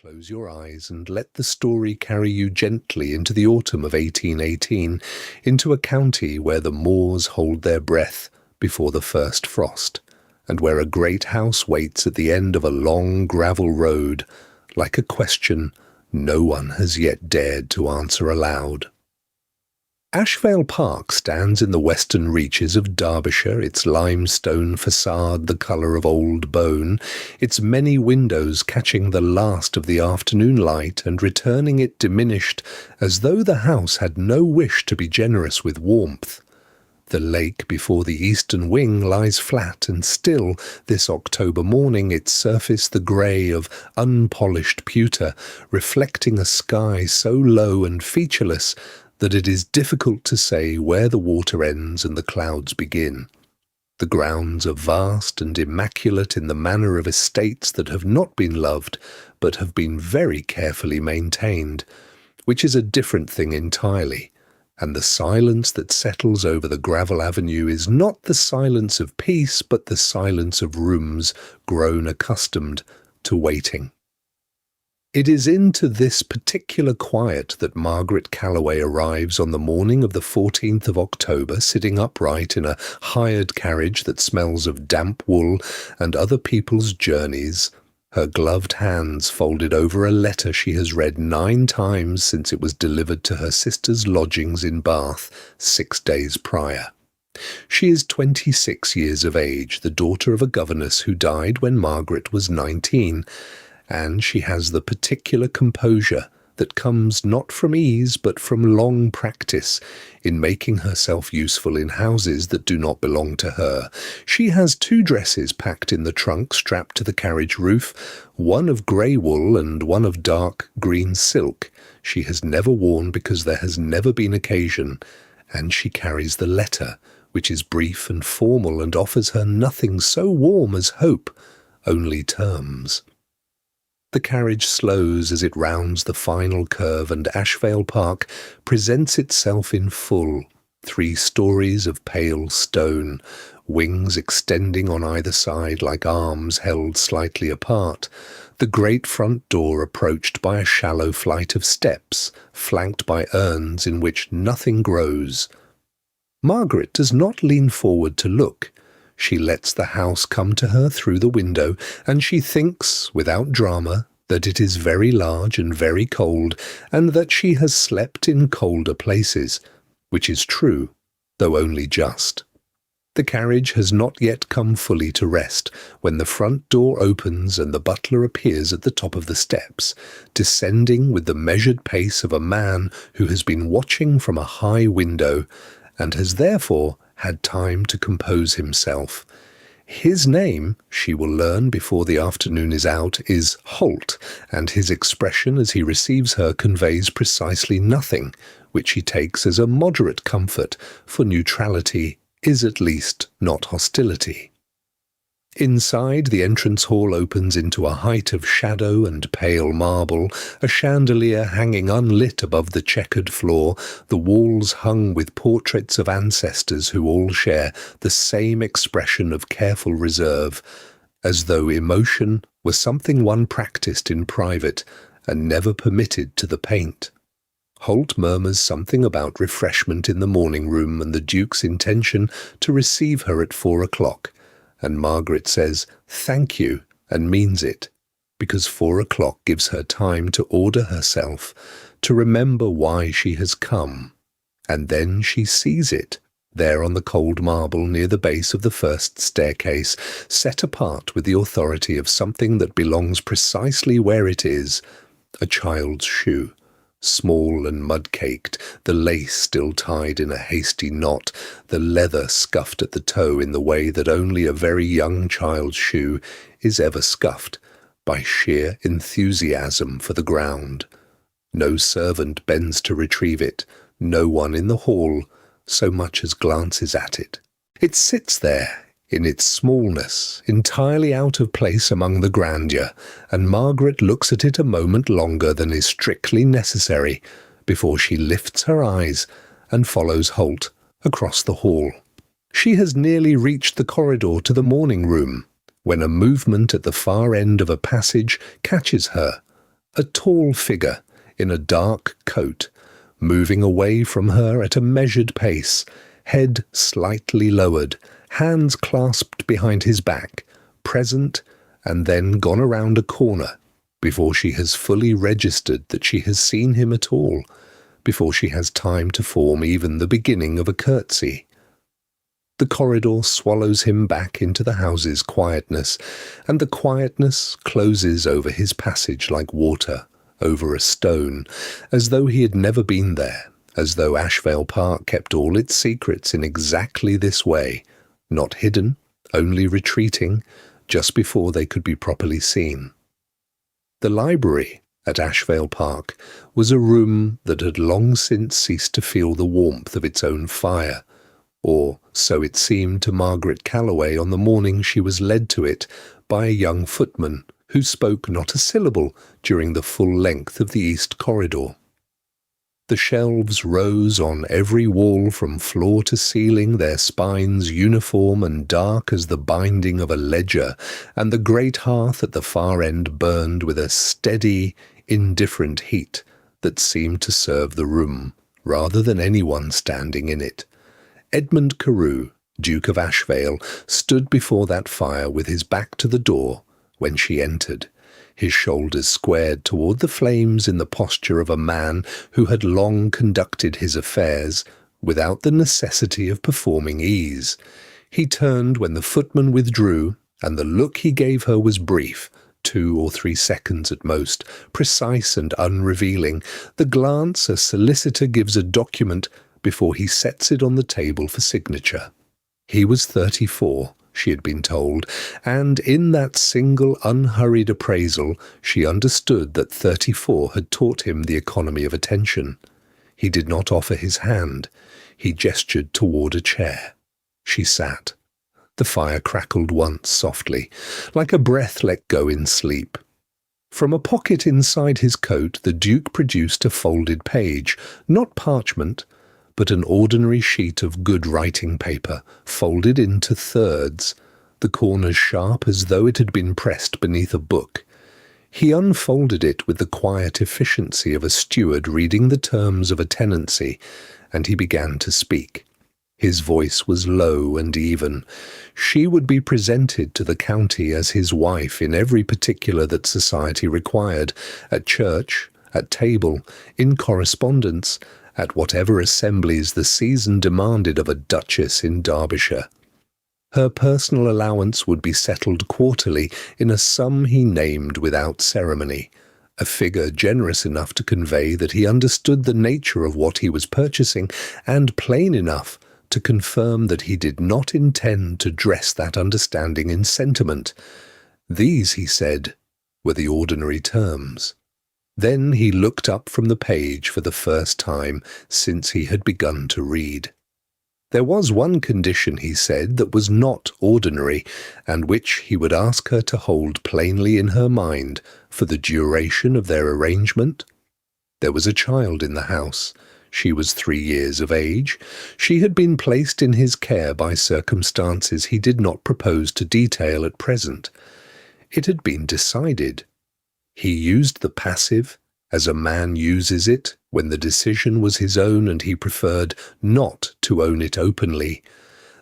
Close your eyes and let the story carry you gently into the autumn of 1818, into a county where the moors hold their breath before the first frost, and where a great house waits at the end of a long gravel road, like a question no one has yet dared to answer aloud. Ashveil Park stands in the western reaches of Derbyshire, its limestone facade the colour of old bone, its many windows catching the last of the afternoon light and returning it diminished, as though the house had no wish to be generous with warmth. The lake before the eastern wing lies flat and still this October morning, its surface the grey of unpolished pewter, reflecting a sky so low and featureless that it is difficult to say where the water ends and the clouds begin. The grounds are vast and immaculate in the manner of estates that have not been loved, but have been very carefully maintained, which is a different thing entirely, and the silence that settles over the gravel avenue is not the silence of peace, but the silence of rooms grown accustomed to waiting. It is into this particular quiet that Margaret Calloway arrives on the morning of the 14th of October, sitting upright in a hired carriage that smells of damp wool and other people's journeys, her gloved hands folded over a letter she has read 9 times since it was delivered to her sister's lodgings in Bath 6 days prior. She is 26 years of age, the daughter of a governess who died when Margaret was 19, and she has the particular composure that comes not from ease but from long practice in making herself useful in houses that do not belong to her. She has 2 dresses packed in the trunk strapped to the carriage roof, one of grey wool and one of dark green silk. She has never worn because there has never been occasion, and she carries the letter, which is brief and formal and offers her nothing so warm as hope, only terms. The carriage slows as it rounds the final curve, and Ashveil Park presents itself in full, 3 stories of pale stone, wings extending on either side like arms held slightly apart, the great front door approached by a shallow flight of steps, flanked by urns in which nothing grows. Margaret does not lean forward to look. She lets the house come to her through the window, and she thinks, without drama, that it is very large and very cold, and that she has slept in colder places, which is true, though only just. The carriage has not yet come fully to rest, when the front door opens and the butler appears at the top of the steps, descending with the measured pace of a man who has been watching from a high window, and has therefore had time to compose himself. His name, she will learn before the afternoon is out, is Holt, and his expression as he receives her conveys precisely nothing, which he takes as a moderate comfort, for neutrality is at least not hostility. Inside, the entrance hall opens into a height of shadow and pale marble, a chandelier hanging unlit above the checkered floor, the walls hung with portraits of ancestors who all share the same expression of careful reserve, as though emotion were something one practised in private and never permitted to the paint. Holt murmurs something about refreshment in the morning room and the Duke's intention to receive her at 4 o'clock, and Margaret says, "Thank you," and means it, because 4 o'clock gives her time to order herself, to remember why she has come. And then she sees it, there on the cold marble near the base of the first staircase, set apart with the authority of something that belongs precisely where it is, a child's shoe. Small and mud-caked, the lace still tied in a hasty knot, the leather scuffed at the toe in the way that only a very young child's shoe is ever scuffed, by sheer enthusiasm for the ground. No servant bends to retrieve it, no one in the hall so much as glances at it. It sits there, in its smallness, entirely out of place among the grandeur, and Margaret looks at it a moment longer than is strictly necessary before she lifts her eyes and follows Holt across the hall. She has nearly reached the corridor to the morning room, when a movement at the far end of a passage catches her, A tall figure in a dark coat, moving away from her at a measured pace, head slightly lowered, hands clasped behind his back, present and then gone around a corner before she has fully registered that she has seen him at all, before she has time to form even the beginning of a curtsy. The corridor swallows him back into the house's quietness, and the quietness closes over his passage like water over a stone, as though he had never been there, as though Ashveil Park kept all its secrets in exactly this way, not hidden, only retreating, just before they could be properly seen. The library at Ashveil Park was a room that had long since ceased to feel the warmth of its own fire, or so it seemed to Margaret Calloway on the morning she was led to it by a young footman who spoke not a syllable during the full length of the east corridor. The shelves rose on every wall from floor to ceiling, their spines uniform and dark as the binding of a ledger, and the great hearth at the far end burned with a steady, indifferent heat that seemed to serve the room, rather than anyone standing in it. Edmund Carew, Duke of Ashveil, stood before that fire with his back to the door when she entered, his shoulders squared toward the flames in the posture of a man who had long conducted his affairs without the necessity of performing ease. He turned when the footman withdrew, and the look he gave her was brief, 2 or 3 seconds at most, precise and unrevealing, the glance a solicitor gives a document before he sets it on the table for signature. He was 34, she had been told, and in that single unhurried appraisal she understood that 34 had taught him the economy of attention. He did not offer his hand. He gestured toward a chair. She sat. The fire crackled once softly, like a breath let go in sleep. From a pocket inside his coat the Duke produced a folded page, not parchment, but an ordinary sheet of good writing paper, folded into thirds, the corners sharp as though it had been pressed beneath a book. He unfolded it with the quiet efficiency of a steward reading the terms of a tenancy, and he began to speak. His voice was low and even. She would be presented to the county as his wife in every particular that society required, at church, at table, in correspondence, at whatever assemblies the season demanded of a duchess in Derbyshire. Her personal allowance would be settled quarterly in a sum he named without ceremony, a figure generous enough to convey that he understood the nature of what he was purchasing, and plain enough to confirm that he did not intend to dress that understanding in sentiment. These, he said, were the ordinary terms. Then he looked up from the page for the first time since he had begun to read. There was one condition, he said, that was not ordinary, and which he would ask her to hold plainly in her mind for the duration of their arrangement. There was a child in the house. She was 3 years of age. She had been placed in his care by circumstances he did not propose to detail at present. It had been decided. He used the passive as a man uses it when the decision was his own and he preferred not to own it openly,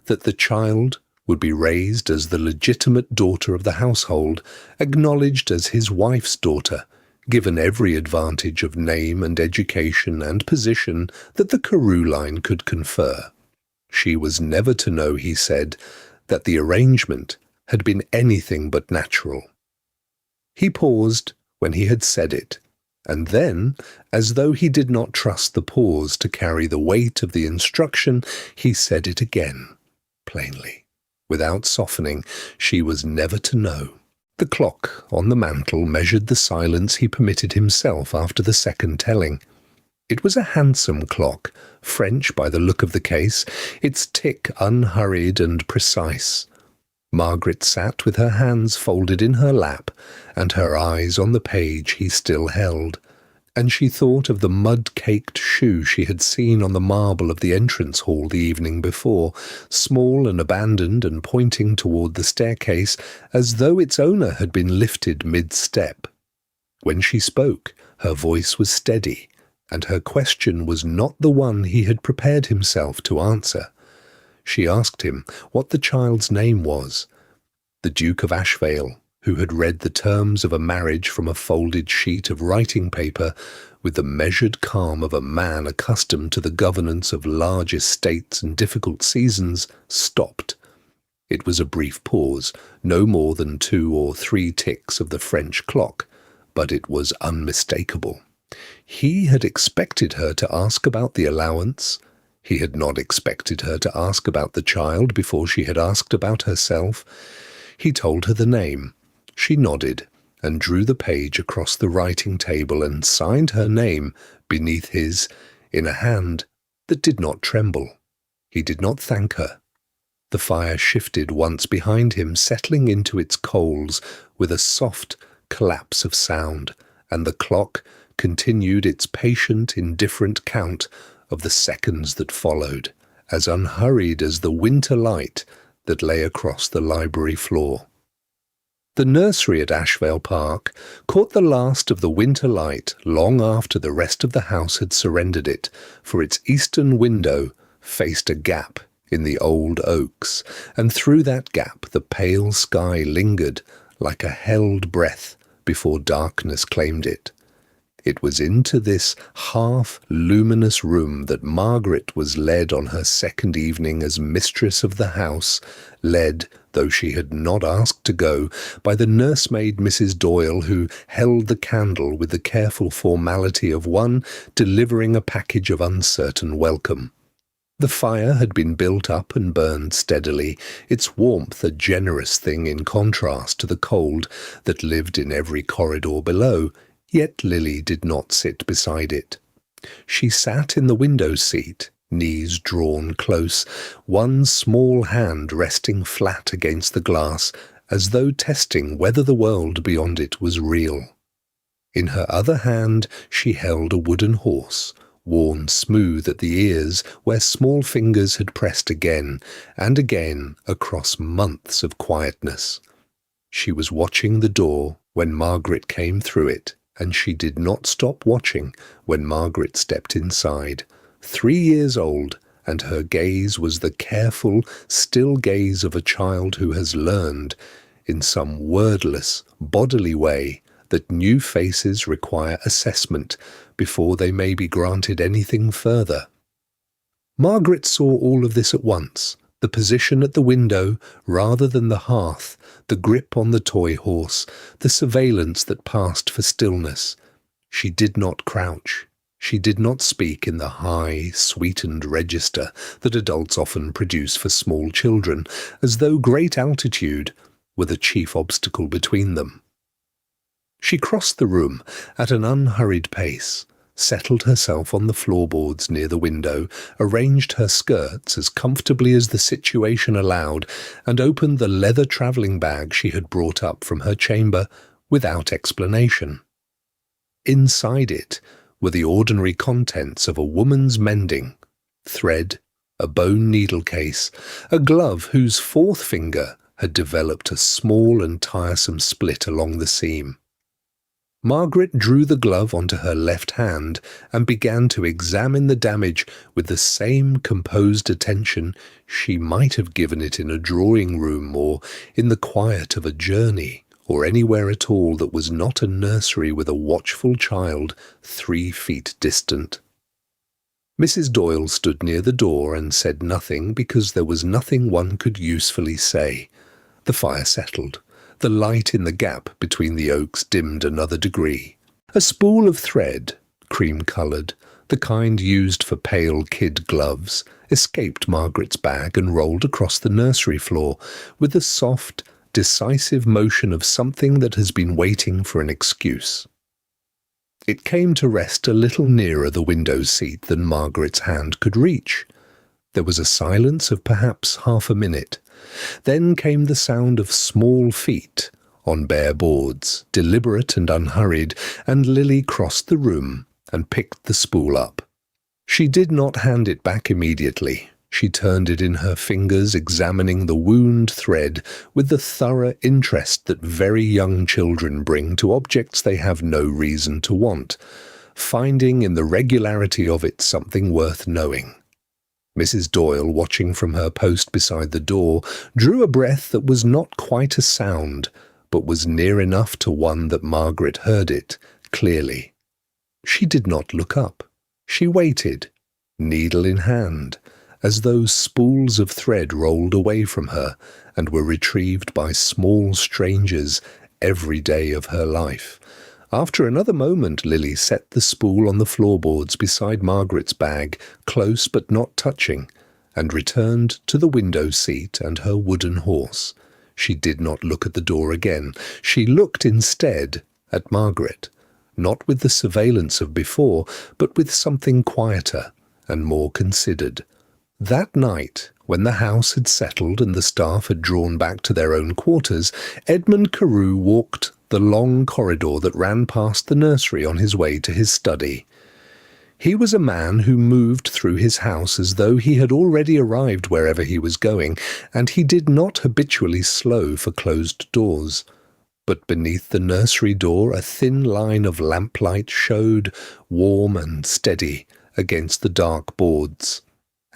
that the child would be raised as the legitimate daughter of the household, acknowledged as his wife's daughter, given every advantage of name and education and position that the Carew line could confer. She was never to know, he said, that the arrangement had been anything but natural. He paused when he had said it, and then, as though he did not trust the pause to carry the weight of the instruction, he said it again, plainly, without softening. She was never to know. The clock on the mantel measured the silence he permitted himself after the second telling. It was a handsome clock, French by the look of the case, its tick unhurried and precise. Margaret sat with her hands folded in her lap, and her eyes on the page he still held, and she thought of the mud-caked shoe she had seen on the marble of the entrance hall the evening before, small and abandoned and pointing toward the staircase, as though its owner had been lifted mid-step. When she spoke, her voice was steady, and her question was not the one he had prepared himself to answer. She asked him what the child's name was. The Duke of Ashveil, who had read the terms of a marriage from a folded sheet of writing paper with the measured calm of a man accustomed to the governance of large estates and difficult seasons, stopped. It was a brief pause, no more than 2 or 3 ticks of the French clock, but it was unmistakable. He had expected her to ask about the allowance. He had not expected her to ask about the child before she had asked about herself. He told her the name. She nodded and drew the page across the writing table and signed her name beneath his in a hand that did not tremble. He did not thank her. The fire shifted once behind him, settling into its coals with a soft collapse of sound, and the clock continued its patient, indifferent count of the seconds that followed, as unhurried as the winter light that lay across the library floor. The nursery at Ashveil Park caught the last of the winter light long after the rest of the house had surrendered it, for its eastern window faced a gap in the old oaks, and through that gap the pale sky lingered like a held breath before darkness claimed it. It was into this half-luminous room that Margaret was led on her second evening as mistress of the house, led, though she had not asked to go, by the nursemaid Mrs. Doyle, who held the candle with the careful formality of one delivering a package of uncertain welcome. The fire had been built up and burned steadily, its warmth a generous thing in contrast to the cold that lived in every corridor below. Yet Lily did not sit beside it. She sat in the window seat, knees drawn close, one small hand resting flat against the glass, as though testing whether the world beyond it was real. In her other hand she held a wooden horse, worn smooth at the ears where small fingers had pressed again and again across months of quietness. She was watching the door when Margaret came through it, and she did not stop watching when Margaret stepped inside, 3 years old, and her gaze was the careful, still gaze of a child who has learned, in some wordless, bodily way, that new faces require assessment before they may be granted anything further. Margaret saw all of this at once, the position at the window rather than the hearth, the grip on the toy horse, the surveillance that passed for stillness. She did not crouch. She did not speak in the high, sweetened register that adults often produce for small children, as though great altitude were the chief obstacle between them. She crossed the room at an unhurried pace, settled herself on the floorboards near the window, arranged her skirts as comfortably as the situation allowed, and opened the leather travelling bag she had brought up from her chamber without explanation. Inside it were the ordinary contents of a woman's mending: thread, a bone needle case, a glove whose 4th finger had developed a small and tiresome split along the seam. Margaret drew the glove onto her left hand and began to examine the damage with the same composed attention she might have given it in a drawing-room or in the quiet of a journey, or anywhere at all that was not a nursery with a watchful child 3 feet distant. Mrs. Doyle stood near the door and said nothing because there was nothing one could usefully say. The fire settled. The light in the gap between the oaks dimmed another degree. A spool of thread, cream-coloured, the kind used for pale kid gloves, escaped Margaret's bag and rolled across the nursery floor with the soft, decisive motion of something that has been waiting for an excuse. It came to rest a little nearer the window seat than Margaret's hand could reach. There was a silence of perhaps half a minute. Then came the sound of small feet on bare boards, deliberate and unhurried, and Lily crossed the room and picked the spool up. She did not hand it back immediately. She turned it in her fingers, examining the wound thread with the thorough interest that very young children bring to objects they have no reason to want, finding in the regularity of it something worth knowing. Mrs. Doyle, watching from her post beside the door, drew a breath that was not quite a sound, but was near enough to one that Margaret heard it clearly. She did not look up. She waited, needle in hand, as those spools of thread rolled away from her and were retrieved by small strangers every day of her life. After another moment, Lily set the spool on the floorboards beside Margaret's bag, close but not touching, and returned to the window seat and her wooden horse. She did not look at the door again. She looked instead at Margaret, not with the surveillance of before, but with something quieter and more considered. That night, when the house had settled and the staff had drawn back to their own quarters, Edmund Carew walked the long corridor that ran past the nursery on his way to his study. He was a man who moved through his house as though he had already arrived wherever he was going, and he did not habitually slow for closed doors. But beneath the nursery door a thin line of lamplight showed, warm and steady, against the dark boards.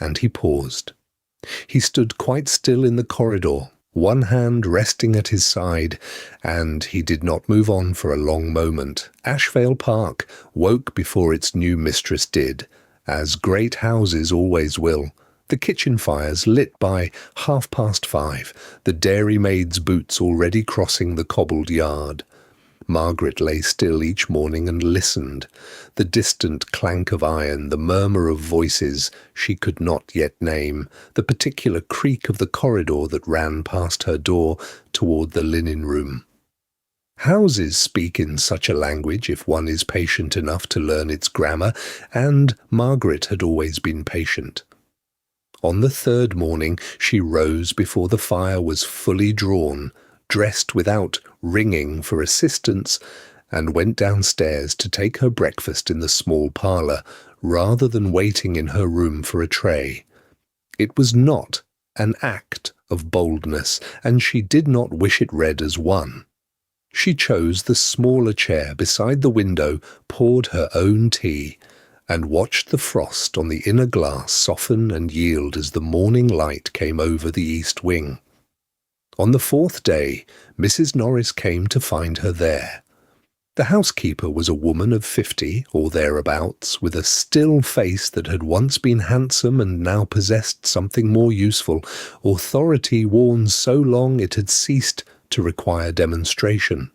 And he paused. He stood quite still in the corridor, one hand resting at his side, and he did not move on for a long moment. Ashveil Park woke before its new mistress did, as great houses always will. The kitchen fires lit by 5:30, the dairymaid's boots already crossing the cobbled yard. Margaret lay still each morning and listened. The distant clank of iron, the murmur of voices she could not yet name, the particular creak of the corridor that ran past her door toward the linen room. Houses speak in such a language if one is patient enough to learn its grammar, and Margaret had always been patient. On the third morning she rose before the fire was fully drawn, dressed without ringing for assistance, and went downstairs to take her breakfast in the small parlour, rather than waiting in her room for a tray. It was not an act of boldness, and she did not wish it read as one. She chose the smaller chair beside the window, poured her own tea, and watched the frost on the inner glass soften and yield as the morning light came over the east wing. On the fourth day, Mrs. Norris came to find her there. The housekeeper was a woman of 50 or thereabouts, with a still face that had once been handsome and now possessed something more useful, authority worn so long it had ceased to require demonstration.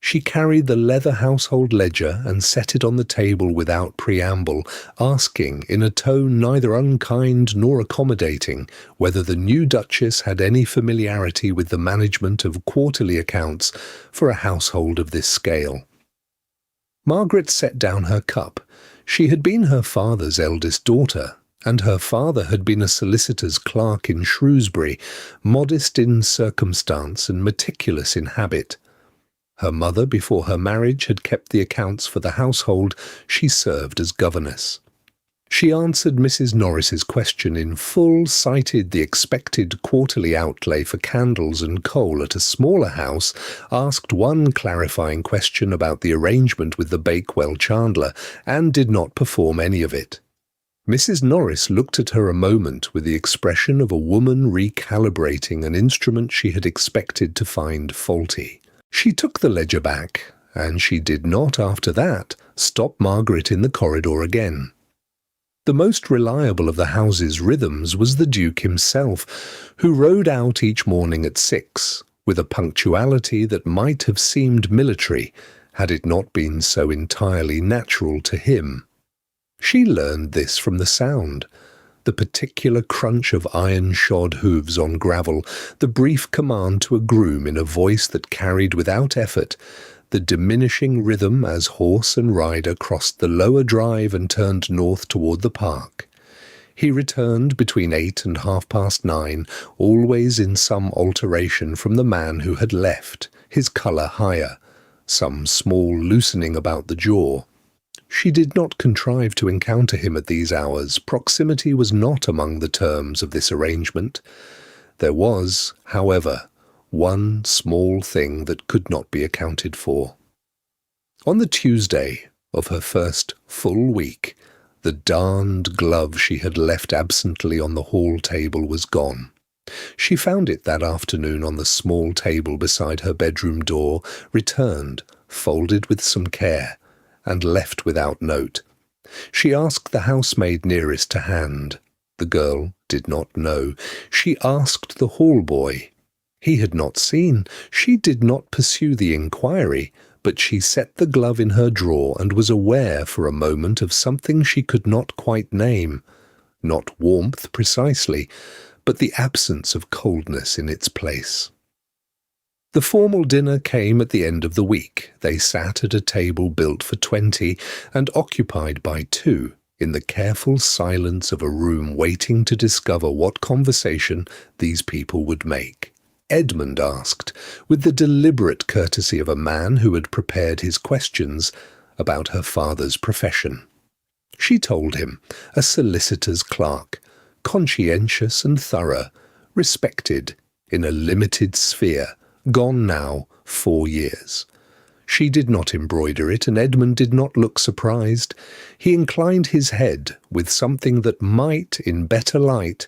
She carried the leather household ledger and set it on the table without preamble, asking, in a tone neither unkind nor accommodating, whether the new Duchess had any familiarity with the management of quarterly accounts for a household of this scale. Margaret set down her cup. She had been her father's eldest daughter, and her father had been a solicitor's clerk in Shrewsbury, modest in circumstance and meticulous in habit. Her mother, before her marriage, had kept the accounts for the household she served as governess. She answered Mrs. Norris's question in full, cited the expected quarterly outlay for candles and coal at a smaller house, asked one clarifying question about the arrangement with the Bakewell chandler, and did not perform any of it. Mrs. Norris looked at her a moment with the expression of a woman recalibrating an instrument she had expected to find faulty. She took the ledger back, and she did not, after that, stop Margaret in the corridor again. The most reliable of the house's rhythms was the Duke himself, who rode out each morning at 6, with a punctuality that might have seemed military, had it not been so entirely natural to him. She learned this from the sound. The particular crunch of iron-shod hooves on gravel, the brief command to a groom in a voice that carried without effort, the diminishing rhythm as horse and rider crossed the lower drive and turned north toward the park. He returned between 8 and 9:30, always in some alteration from the man who had left, his colour higher, some small loosening about the jaw. She did not contrive to encounter him at these hours. Proximity was not among the terms of this arrangement. There was, however, one small thing that could not be accounted for. On the Tuesday of her first full week, the darned glove she had left absently on the hall table was gone. She found it that afternoon on the small table beside her bedroom door, returned, folded with some care, and left without note. She asked the housemaid nearest to hand. The girl did not know. She asked the hall boy. He had not seen. She did not pursue the inquiry, but she set the glove in her drawer and was aware for a moment of something she could not quite name. Not warmth precisely, but the absence of coldness in its place. The formal dinner came at the end of the week. They sat at a table built for 20 and occupied by 2, in the careful silence of a room waiting to discover what conversation these people would make. Edmund asked, with the deliberate courtesy of a man who had prepared his questions, about her father's profession. She told him, a solicitor's clerk, conscientious and thorough, respected in a limited sphere, gone now 4 years. She did not embroider it, and Edmund did not look surprised. He inclined his head with something that might, in better light,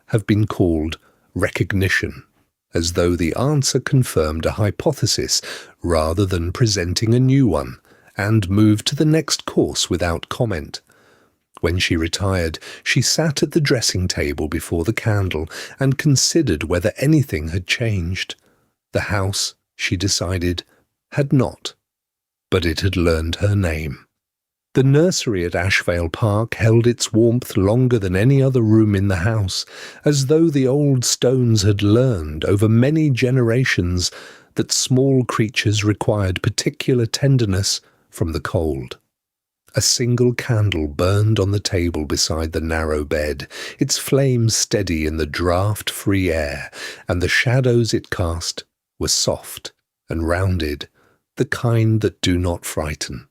have been called recognition, as though the answer confirmed a hypothesis rather than presenting a new one, and moved to the next course without comment. When she retired, she sat at the dressing table before the candle and considered whether anything had changed. The house, she decided, had not, but it had learned her name. The nursery at Ashveil Park held its warmth longer than any other room in the house, as though the old stones had learned over many generations that small creatures required particular tenderness from the cold. A single candle burned on the table beside the narrow bed, its flame steady in the draught-free air, and the shadows it cast were soft and rounded, the kind that do not frighten.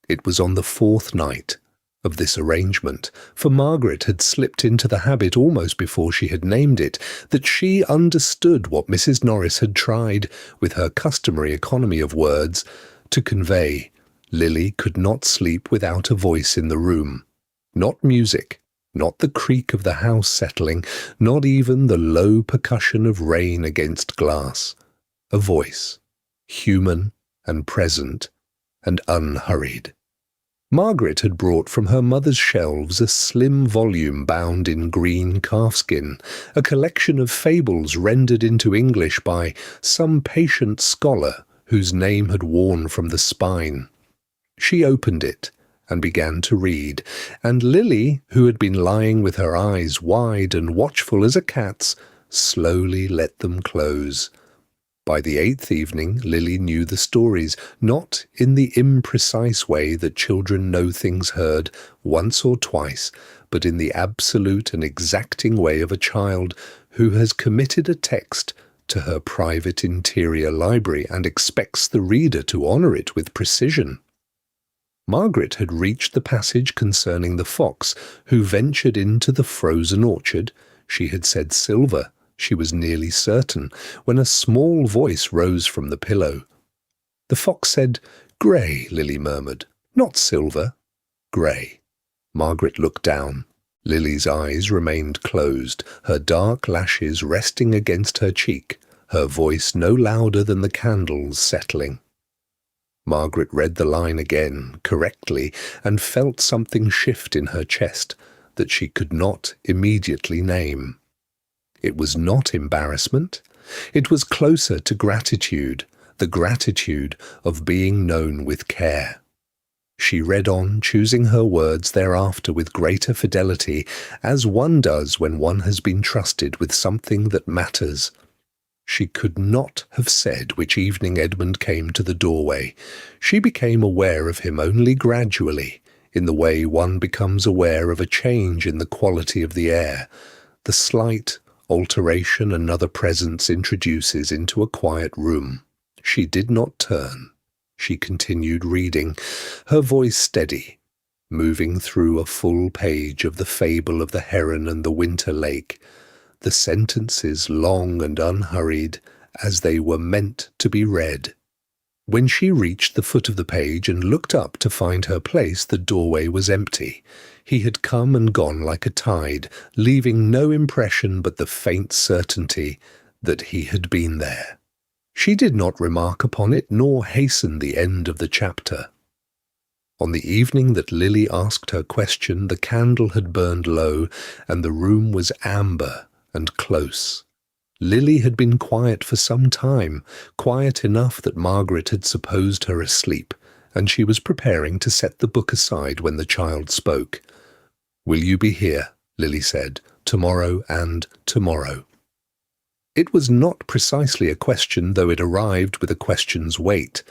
It was on the 4th night of this arrangement, for Margaret had slipped into the habit almost before she had named it, that she understood what Mrs. Norris had tried, with her customary economy of words, to convey. Lily could not sleep without a voice in the room. Not music, not the creak of the house settling, not even the low percussion of rain against glass. A voice, human and present and unhurried. Margaret had brought from her mother's shelves a slim volume bound in green calfskin, a collection of fables rendered into English by some patient scholar whose name had worn from the spine. She opened it and began to read, and Lily, who had been lying with her eyes wide and watchful as a cat's, slowly let them close. By the 8th evening, Lily knew the stories, not in the imprecise way that children know things heard once or twice, but in the absolute and exacting way of a child who has committed a text to her private interior library and expects the reader to honour it with precision. Margaret had reached the passage concerning the fox who ventured into the frozen orchard. She had said silver, she was nearly certain, when a small voice rose from the pillow. The fox said, "Grey," Lily murmured. "Not silver, grey." Margaret looked down. Lily's eyes remained closed, her dark lashes resting against her cheek, her voice no louder than the candles settling. Margaret read the line again, correctly, and felt something shift in her chest that she could not immediately name. It was not embarrassment. It was closer to gratitude, the gratitude of being known with care. She read on, choosing her words thereafter with greater fidelity, as one does when one has been trusted with something that matters. She could not have said which evening Edmund came to the doorway. She became aware of him only gradually, in the way one becomes aware of a change in the quality of the air, the slight alteration another presence introduces into a quiet room. She did not turn. She continued reading, her voice steady, moving through a full page of the fable of the heron and the winter lake, the sentences long and unhurried as they were meant to be read. When she reached the foot of the page and looked up to find her place, the doorway was empty. He had come and gone like a tide, leaving no impression but the faint certainty that he had been there. She did not remark upon it nor hasten the end of the chapter. On the evening that Lily asked her question, the candle had burned low and the room was amber and close. Lily had been quiet for some time, quiet enough that Margaret had supposed her asleep, and she was preparing to set the book aside when the child spoke. "Will you be here?" Lily said, "tomorrow and tomorrow." It was not precisely a question, though it arrived with a question's weight.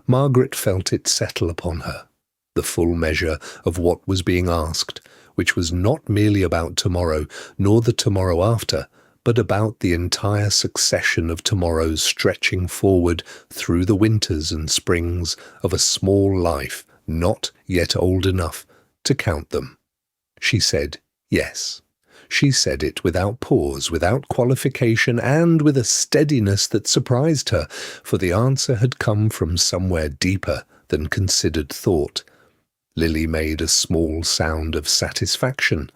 Margaret felt it settle upon her, the full measure of what was being asked, which was not merely about tomorrow, nor the tomorrow after, but about the entire succession of tomorrows stretching forward through the winters and springs of a small life not yet old enough to count them. She said yes. She said it without pause, without qualification, and with a steadiness that surprised her, for the answer had come from somewhere deeper than considered thought. Lily made a small sound of satisfaction,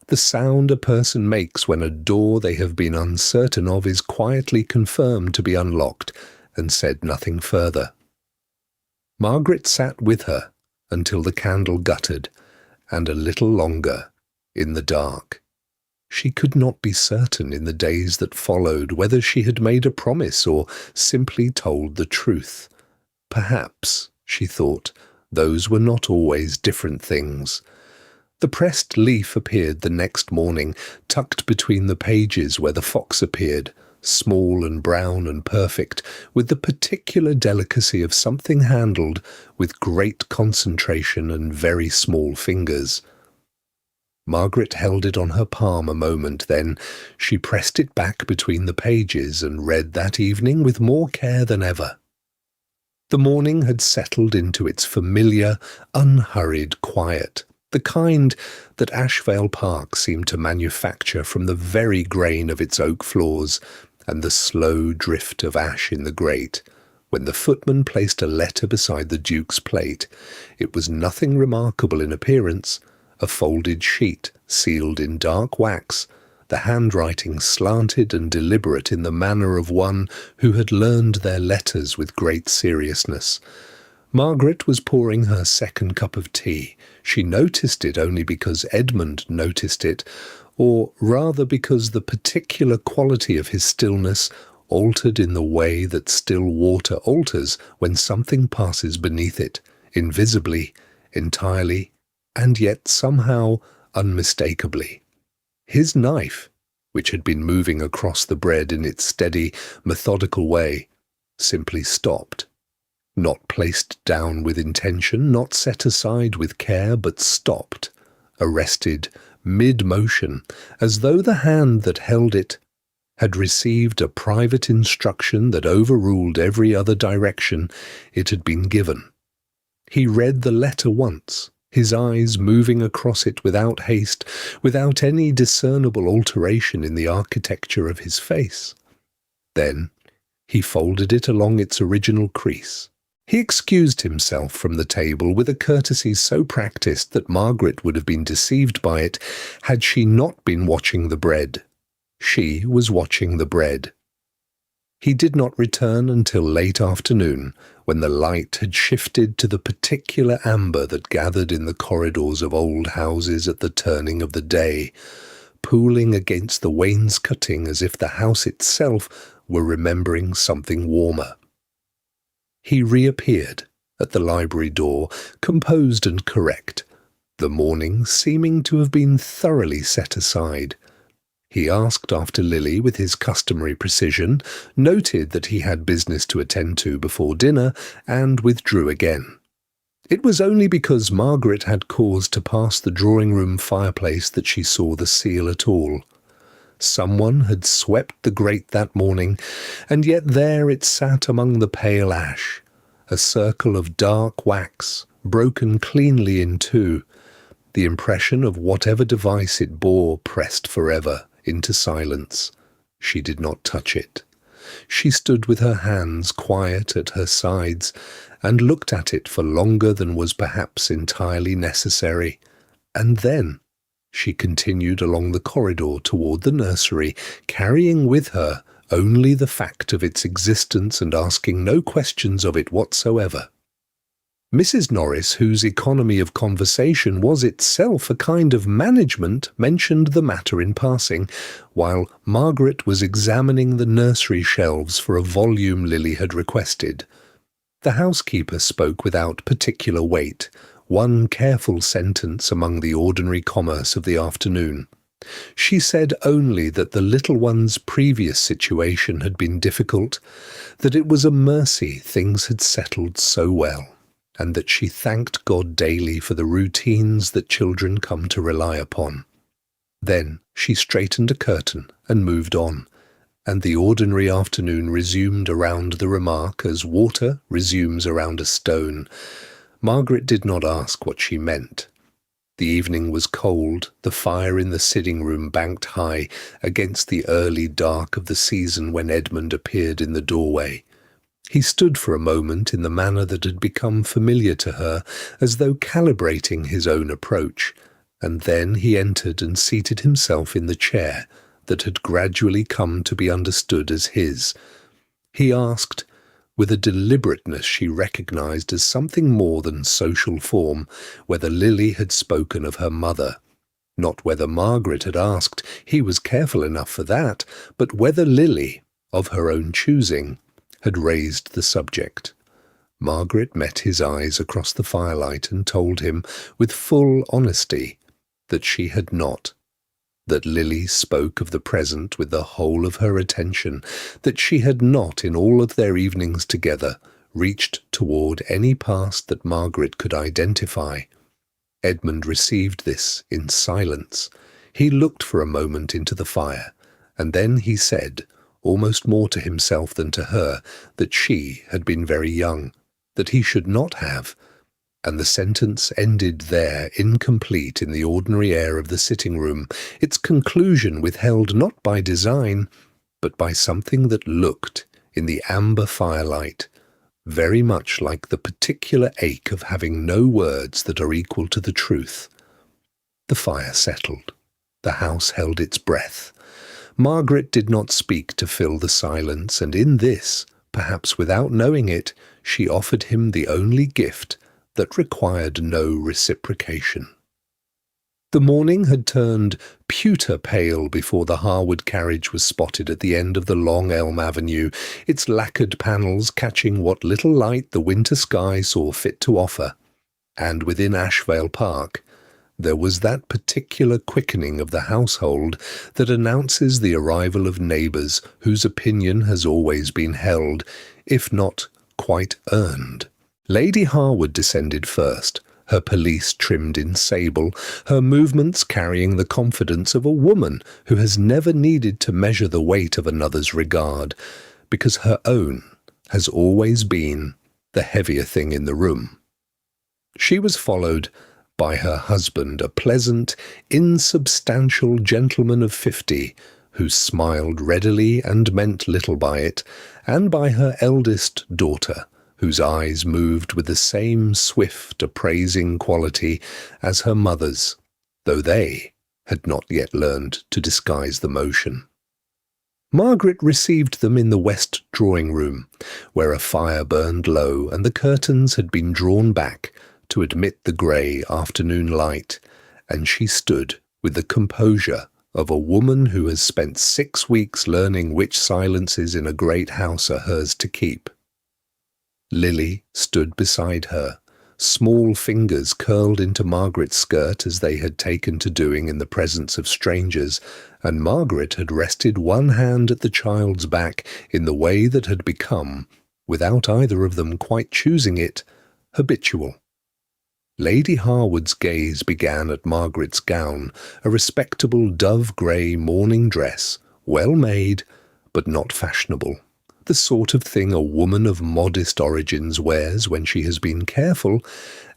the sound a person makes when a door they have been uncertain of is quietly confirmed to be unlocked, and said nothing further. Margaret sat with her until the candle guttered, and a little longer, in the dark. She could not be certain in the days that followed whether she had made a promise or simply told the truth. Perhaps, she thought, those were not always different things. The pressed leaf appeared the next morning, tucked between the pages where the fox appeared, small and brown and perfect, with the particular delicacy of something handled with great concentration and very small fingers. Margaret held it on her palm a moment, then she pressed it back between the pages and read that evening with more care than ever. The morning had settled into its familiar, unhurried quiet, the kind that Ashveil Park seemed to manufacture from the very grain of its oak floors and the slow drift of ash in the grate. When the footman placed a letter beside the Duke's plate, it was nothing remarkable in appearance, a folded sheet sealed in dark wax, the handwriting slanted and deliberate in the manner of one who had learned their letters with great seriousness. Margaret was pouring her second cup of tea. She noticed it only because Edmund noticed it, or rather because the particular quality of his stillness altered in the way that still water alters when something passes beneath it, invisibly, entirely, and yet somehow unmistakably. His knife, which had been moving across the bread in its steady, methodical way, simply stopped. Not placed down with intention, not set aside with care, but stopped, arrested, mid-motion, as though the hand that held it had received a private instruction that overruled every other direction it had been given. He read the letter once, his eyes moving across it without haste, without any discernible alteration in the architecture of his face. Then he folded it along its original crease. He excused himself from the table with a courtesy so practised that Margaret would have been deceived by it had she not been watching the bread. She was watching the bread. He did not return until late afternoon, when the light had shifted to the particular amber that gathered in the corridors of old houses at the turning of the day, pooling against the wainscoting as if the house itself were remembering something warmer. He reappeared at the library door, composed and correct, the morning seeming to have been thoroughly set aside. He asked after Lily with his customary precision, noted that he had business to attend to before dinner, and withdrew again. It was only because Margaret had cause to pass the drawing-room fireplace that she saw the seal at all. Someone had swept the grate that morning, and yet there it sat among the pale ash, a circle of dark wax, broken cleanly in two, the impression of whatever device it bore pressed forever into silence. She did not touch it. She stood with her hands quiet at her sides and looked at it for longer than was perhaps entirely necessary, and then she continued along the corridor toward the nursery, carrying with her only the fact of its existence and asking no questions of it whatsoever. Mrs. Norris, whose economy of conversation was itself a kind of management, mentioned the matter in passing, while Margaret was examining the nursery shelves for a volume Lily had requested. The housekeeper spoke without particular weight, one careful sentence among the ordinary commerce of the afternoon. She said only that the little one's previous situation had been difficult, that it was a mercy things had settled so well, and that she thanked God daily for the routines that children come to rely upon. Then she straightened a curtain and moved on, and the ordinary afternoon resumed around the remark as water resumes around a stone. Margaret did not ask what she meant. The evening was cold, the fire in the sitting-room banked high against the early dark of the season when Edmund appeared in the doorway. He stood for a moment in the manner that had become familiar to her, as though calibrating his own approach, and then he entered and seated himself in the chair that had gradually come to be understood as his. He asked, with a deliberateness she recognized as something more than social form, whether Lily had spoken of her mother. Not whether Margaret had asked, he was careful enough for that, but whether Lily, of her own choosing, had raised the subject. Margaret met his eyes across the firelight and told him, with full honesty, that she had not. That Lily spoke of the present with the whole of her attention, that she had not, in all of their evenings together, reached toward any past that Margaret could identify. Edmund received this in silence. He looked for a moment into the fire, and then he said, almost more to himself than to her, that she had been very young, that he should not have, and the sentence ended there, incomplete in the ordinary air of the sitting-room, its conclusion withheld not by design, but by something that looked, in the amber firelight, very much like the particular ache of having no words that are equal to the truth. The fire settled. The house held its breath. Margaret did not speak to fill the silence, and in this, perhaps without knowing it, she offered him the only gift that required no reciprocation. The morning had turned pewter pale before the Harwood carriage was spotted at the end of the long elm avenue, its lacquered panels catching what little light the winter sky saw fit to offer, and within Ashveil Park there was that particular quickening of the household that announces the arrival of neighbours whose opinion has always been held, if not quite earned. Lady Harwood descended first, her pelisse trimmed in sable, her movements carrying the confidence of a woman who has never needed to measure the weight of another's regard, because her own has always been the heavier thing in the room. She was followed by her husband, a pleasant, insubstantial gentleman of 50, who smiled readily and meant little by it, and by her eldest daughter, whose eyes moved with the same swift, appraising quality as her mother's, though they had not yet learned to disguise the motion. Margaret received them in the west drawing-room, where a fire burned low and the curtains had been drawn back to admit the grey afternoon light, and she stood with the composure of a woman who has spent 6 weeks learning which silences in a great house are hers to keep. Lily stood beside her, small fingers curled into Margaret's skirt as they had taken to doing in the presence of strangers, and Margaret had rested one hand at the child's back in the way that had become, without either of them quite choosing it, habitual. Lady Harwood's gaze began at Margaret's gown, a respectable dove-grey morning dress, well made, but not fashionable. the sort of thing a woman of modest origins wears when she has been careful,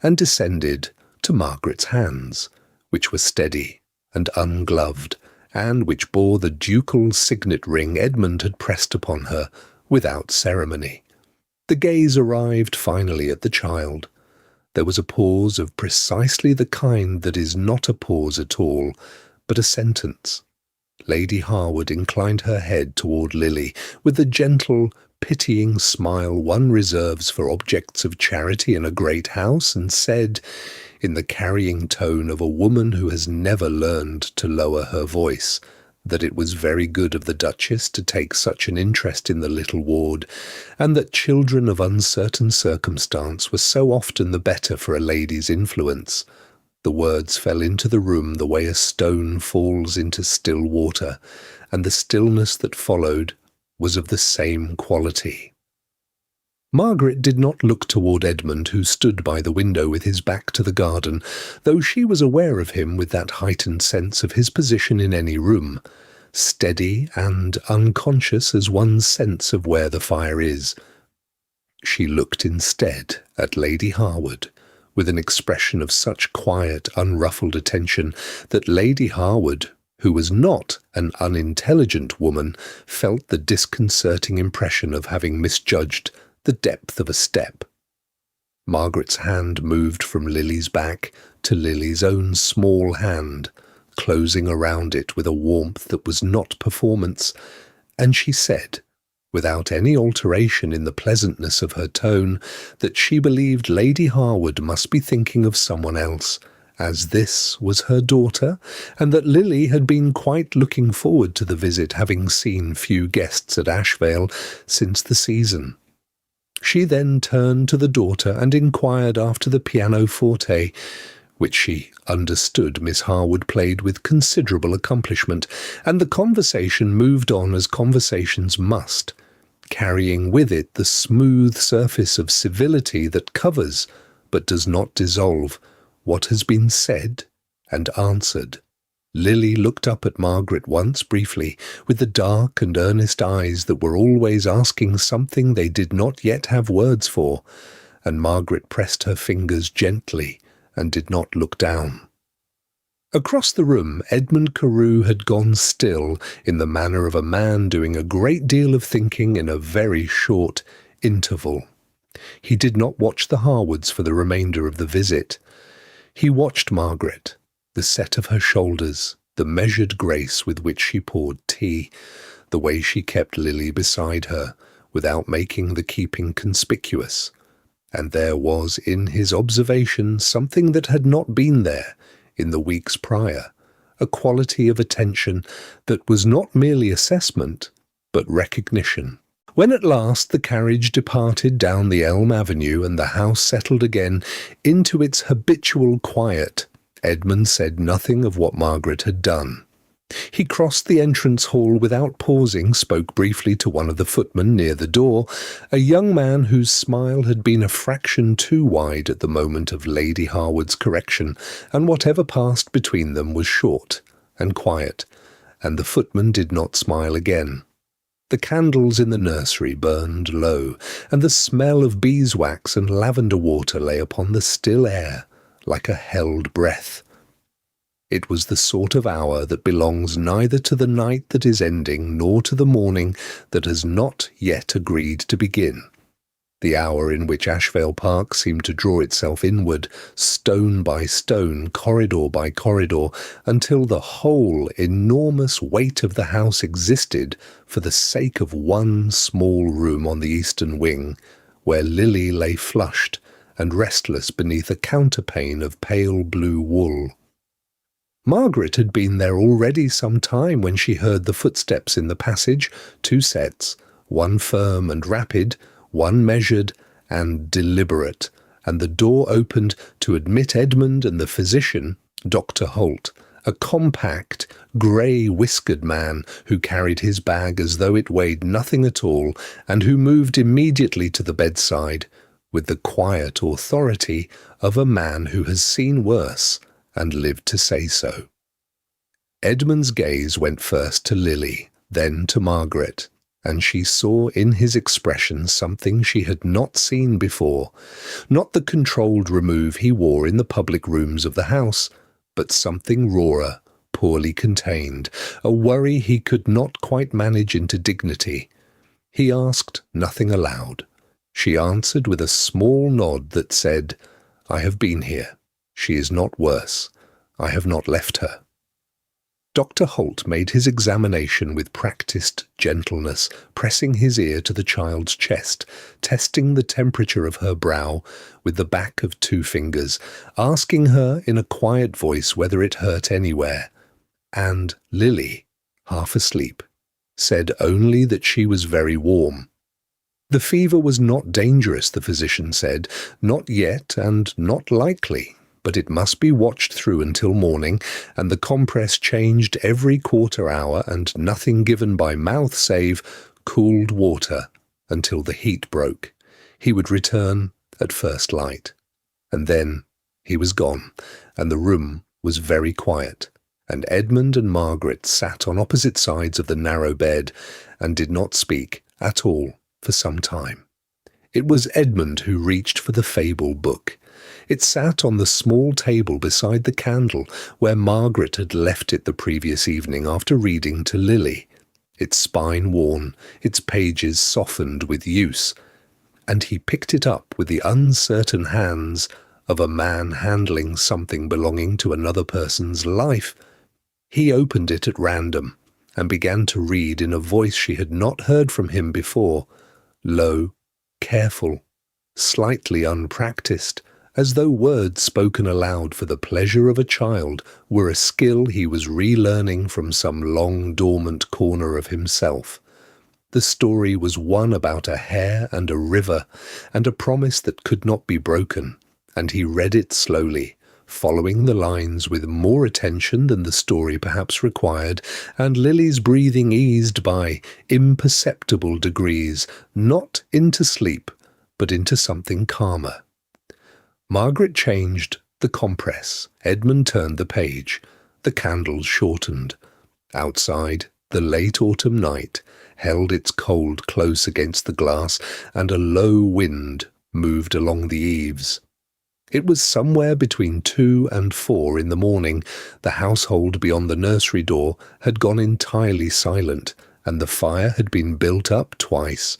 and descended to Margaret's hands, which were steady and ungloved, and which bore the ducal signet ring Edmund had pressed upon her without ceremony. The gaze arrived finally at the child. There was a pause of precisely the kind that is not a pause at all, but a sentence. Lady Harwood inclined her head toward Lily with the gentle, pitying smile one reserves for objects of charity in a great house, and said, in the carrying tone of a woman who has never learned to lower her voice, that it was very good of the Duchess to take such an interest in the little ward, and that children of uncertain circumstance were so often the better for a lady's influence. The words fell into the room the way a stone falls into still water, and the stillness that followed was of the same quality. Margaret did not look toward Edmund, who stood by the window with his back to the garden, though she was aware of him with that heightened sense of his position in any room, steady and unconscious as one's sense of where the fire is. She looked instead at Lady Harwood, with an expression of such quiet, unruffled attention that Lady Harwood, who was not an unintelligent woman, felt the disconcerting impression of having misjudged the depth of a step. Margaret's hand moved from Lily's back to Lily's own small hand, closing around it with a warmth that was not performance, and she said, without any alteration in the pleasantness of her tone, that she believed Lady Harwood must be thinking of someone else, as this was her daughter, and that Lily had been quite looking forward to the visit, having seen few guests at Ashveil since the season. She then turned to the daughter and inquired after the pianoforte, which she understood Miss Harwood played with considerable accomplishment, and the conversation moved on as conversations must, carrying with it the smooth surface of civility that covers, but does not dissolve, what has been said and answered. Lily looked up at Margaret once briefly, with the dark and earnest eyes that were always asking something they did not yet have words for, and Margaret pressed her fingers gently and did not look down. Across the room, Edmund Carew had gone still in the manner of a man doing a great deal of thinking in a very short interval. He did not watch the Harwoods for the remainder of the visit. He watched Margaret, the set of her shoulders, the measured grace with which she poured tea, the way she kept Lily beside her, without making the keeping conspicuous. And there was in his observation something that had not been there in the weeks prior, a quality of attention that was not merely assessment, but recognition. When at last the carriage departed down the elm avenue and the house settled again into its habitual quiet, Edmund said nothing of what Margaret had done. He crossed the entrance hall without pausing, spoke briefly to one of the footmen near the door, a young man whose smile had been a fraction too wide at the moment of Lady Harwood's correction, and whatever passed between them was short and quiet, and the footman did not smile again. The candles in the nursery burned low, and the smell of beeswax and lavender water lay upon the still air like a held breath. It was the sort of hour that belongs neither to the night that is ending nor to the morning that has not yet agreed to begin, the hour in which Ashveil Park seemed to draw itself inward, stone by stone, corridor by corridor, until the whole enormous weight of the house existed for the sake of one small room on the eastern wing, where Lily lay flushed and restless beneath a counterpane of pale blue wool. Margaret had been there already some time when she heard the footsteps in the passage, 2 sets, one firm and rapid, one measured and deliberate, and the door opened to admit Edmund and the physician, Dr. Holt, a compact, grey-whiskered man who carried his bag as though it weighed nothing at all, and who moved immediately to the bedside, with the quiet authority of a man who has seen worse and lived to say so. Edmund's gaze went first to Lily, then to Margaret, and she saw in his expression something she had not seen before, not the controlled remove he wore in the public rooms of the house, but something rawer, poorly contained, a worry he could not quite manage into dignity. He asked nothing aloud. She answered with a small nod that said, "I have been here. She is not worse. I have not left her." Dr. Holt made his examination with practised gentleness, pressing his ear to the child's chest, testing the temperature of her brow with the back of 2 fingers, asking her in a quiet voice whether it hurt anywhere. And Lily, half asleep, said only that she was very warm. The fever was not dangerous, the physician said, not yet and not likely, but it must be watched through until morning, and the compress changed every quarter hour and nothing given by mouth save cooled water until the heat broke. He would return at first light. And then he was gone, and the room was very quiet, and Edmund and Margaret sat on opposite sides of the narrow bed and did not speak at all for some time. It was Edmund who reached for the fable book. It sat on the small table beside the candle where Margaret had left it the previous evening after reading to Lily, its spine worn, its pages softened with use, and he picked it up with the uncertain hands of a man handling something belonging to another person's life. He opened it at random and began to read in a voice she had not heard from him before, low, careful, slightly unpractised, as though words spoken aloud for the pleasure of a child were a skill he was relearning from some long dormant corner of himself. The story was one about a hare and a river, and a promise that could not be broken, and he read it slowly, following the lines with more attention than the story perhaps required, and Lily's breathing eased by imperceptible degrees, not into sleep, but into something calmer. Margaret changed the compress. Edmund turned the page. The candles shortened. Outside, the late autumn night held its cold close against the glass, and a low wind moved along the eaves. It was somewhere between 2 and 4 in the morning. The household beyond the nursery door had gone entirely silent, and the fire had been built up twice,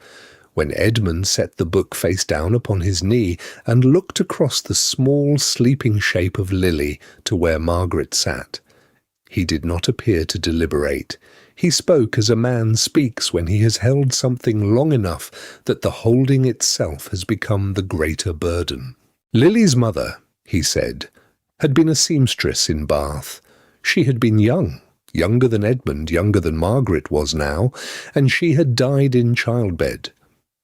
when Edmund set the book face down upon his knee and looked across the small sleeping shape of Lily to where Margaret sat. He did not appear to deliberate. He spoke as a man speaks when he has held something long enough that the holding itself has become the greater burden. Lily's mother, he said, had been a seamstress in Bath. She had been young, younger than Edmund, younger than Margaret was now, and she had died in childbed,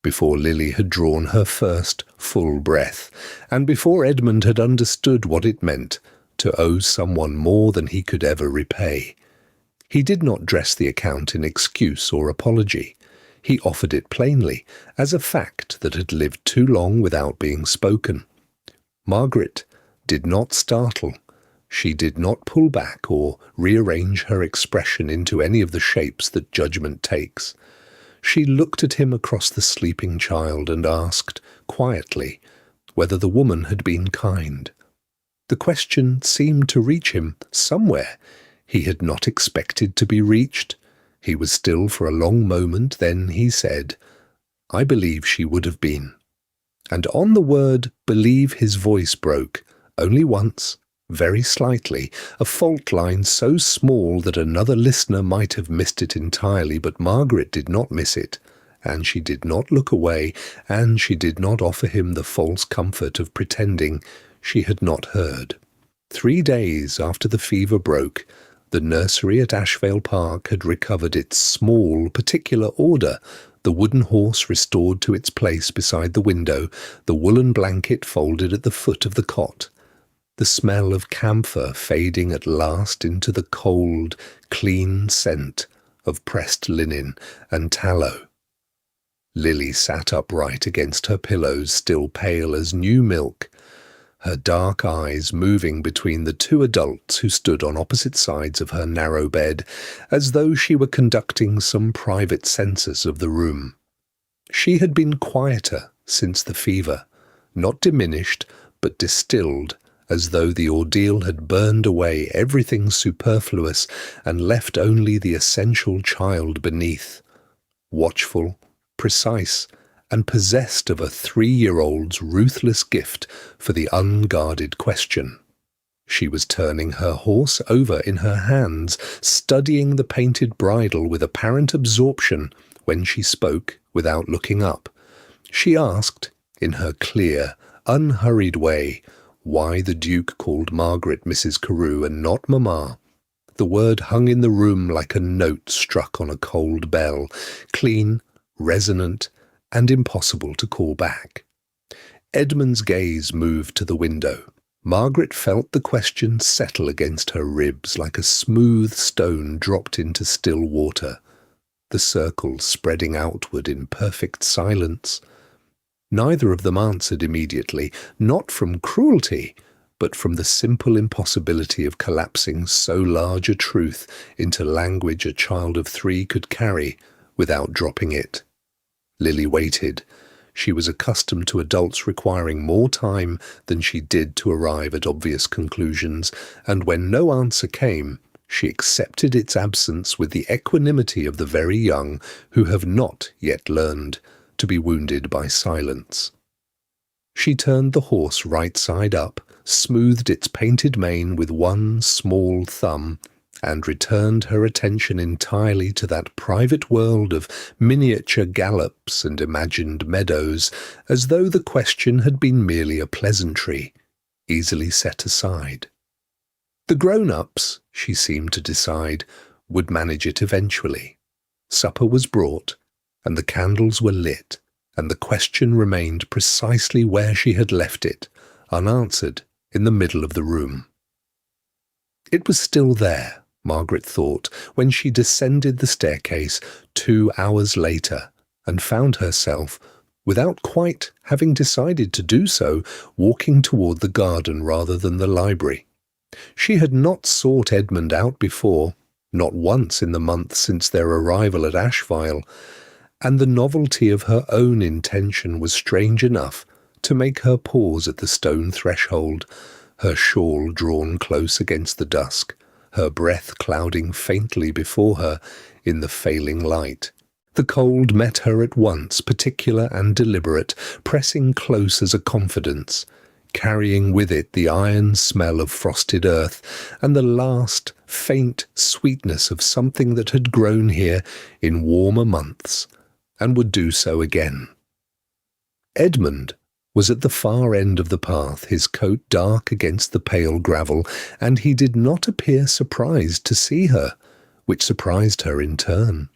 before Lily had drawn her first full breath, and before Edmund had understood what it meant to owe someone more than he could ever repay. He did not dress the account in excuse or apology. He offered it plainly, as a fact that had lived too long without being spoken. Margaret did not startle. She did not pull back or rearrange her expression into any of the shapes that judgment takes. She looked at him across the sleeping child and asked, quietly, whether the woman had been kind. The question seemed to reach him somewhere. He had not expected to be reached. He was still for a long moment, then he said, "I believe she would have been." And on the word believe his voice broke, only once, very slightly, a fault line so small that another listener might have missed it entirely, but Margaret did not miss it, and she did not look away, and she did not offer him the false comfort of pretending she had not heard. 3 days after the fever broke, the nursery at Ashveil Park had recovered its small, particular order, the wooden horse restored to its place beside the window, the woolen blanket folded at the foot of the cot, the smell of camphor fading at last into the cold, clean scent of pressed linen and tallow. Lily sat upright against her pillows, still pale as new milk. her dark eyes moving between the two adults who stood on opposite sides of her narrow bed, as though she were conducting some private census of the room. She had been quieter since the fever, not diminished, but distilled, as though the ordeal had burned away everything superfluous and left only the essential child beneath, watchful, precise, and possessed of a 3-year-old's ruthless gift for the unguarded question. She was turning her horse over in her hands, studying the painted bridle with apparent absorption when she spoke without looking up. She asked, in her clear, unhurried way, why the Duke called Margaret Mrs. Carew and not Mamma. The word hung in the room like a note struck on a cold bell, clean, resonant, and impossible to call back. Edmund's gaze moved to the window. Margaret felt the question settle against her ribs like a smooth stone dropped into still water, the circle spreading outward in perfect silence. Neither of them answered immediately, not from cruelty, but from the simple impossibility of collapsing so large a truth into language a child of 3 could carry without dropping it. Lily waited. She was accustomed to adults requiring more time than she did to arrive at obvious conclusions, and when no answer came, she accepted its absence with the equanimity of the very young who have not yet learned to be wounded by silence. She turned the horse right side up, smoothed its painted mane with one small thumb, and returned her attention entirely to that private world of miniature gallops and imagined meadows, as though the question had been merely a pleasantry, easily set aside. The grown-ups, she seemed to decide, would manage it eventually. Supper was brought, and the candles were lit, and the question remained precisely where she had left it, unanswered, in the middle of the room. It was still there, Margaret thought, when she descended the staircase 2 hours later, and found herself, without quite having decided to do so, walking toward the garden rather than the library. She had not sought Edmund out before, not once in the month since their arrival at Ashveil, and the novelty of her own intention was strange enough to make her pause at the stone threshold, her shawl drawn close against the dusk, her breath clouding faintly before her in the failing light. The cold met her at once, particular and deliberate, pressing close as a confidence, carrying with it the iron smell of frosted earth and the last faint sweetness of something that had grown here in warmer months, and would do so again. Edmund was at the far end of the path, his coat dark against the pale gravel, and he did not appear surprised to see her, which surprised her in turn.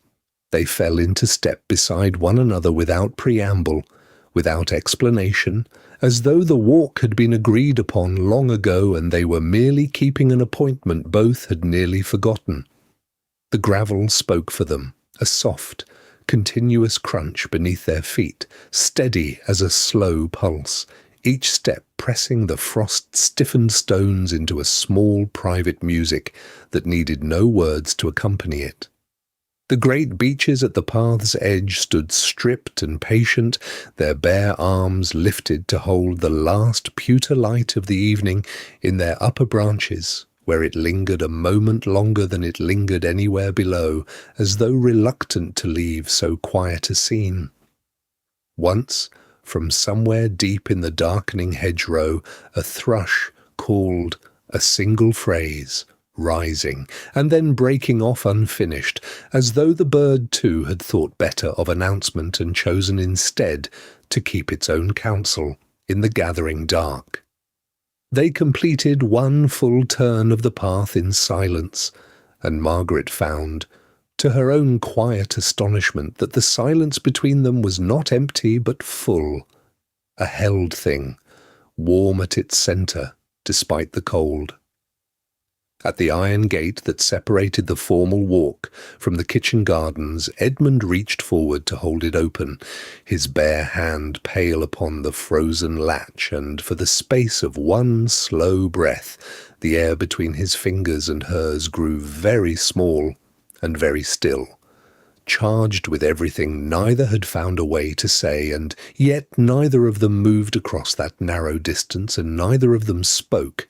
They fell into step beside one another without preamble, without explanation, as though the walk had been agreed upon long ago and they were merely keeping an appointment both had nearly forgotten. The gravel spoke for them, a soft, continuous crunch beneath their feet, steady as a slow pulse, each step pressing the frost-stiffened stones into a small private music that needed no words to accompany it. The great beeches at the path's edge stood stripped and patient, their bare arms lifted to hold the last pewter light of the evening in their upper branches, where it lingered a moment longer than it lingered anywhere below, as though reluctant to leave so quiet a scene. Once, from somewhere deep in the darkening hedgerow, a thrush called a single phrase, rising, and then breaking off unfinished, as though the bird too had thought better of announcement and chosen instead to keep its own counsel in the gathering dark. They completed one full turn of the path in silence, and Margaret found, to her own quiet astonishment, that the silence between them was not empty but full, a held thing, warm at its centre, despite the cold. At the iron gate that separated the formal walk from the kitchen gardens, Edmund reached forward to hold it open, his bare hand pale upon the frozen latch, and for the space of one slow breath, the air between his fingers and hers grew very small and very still, charged with everything neither had found a way to say, and yet neither of them moved across that narrow distance, and neither of them spoke,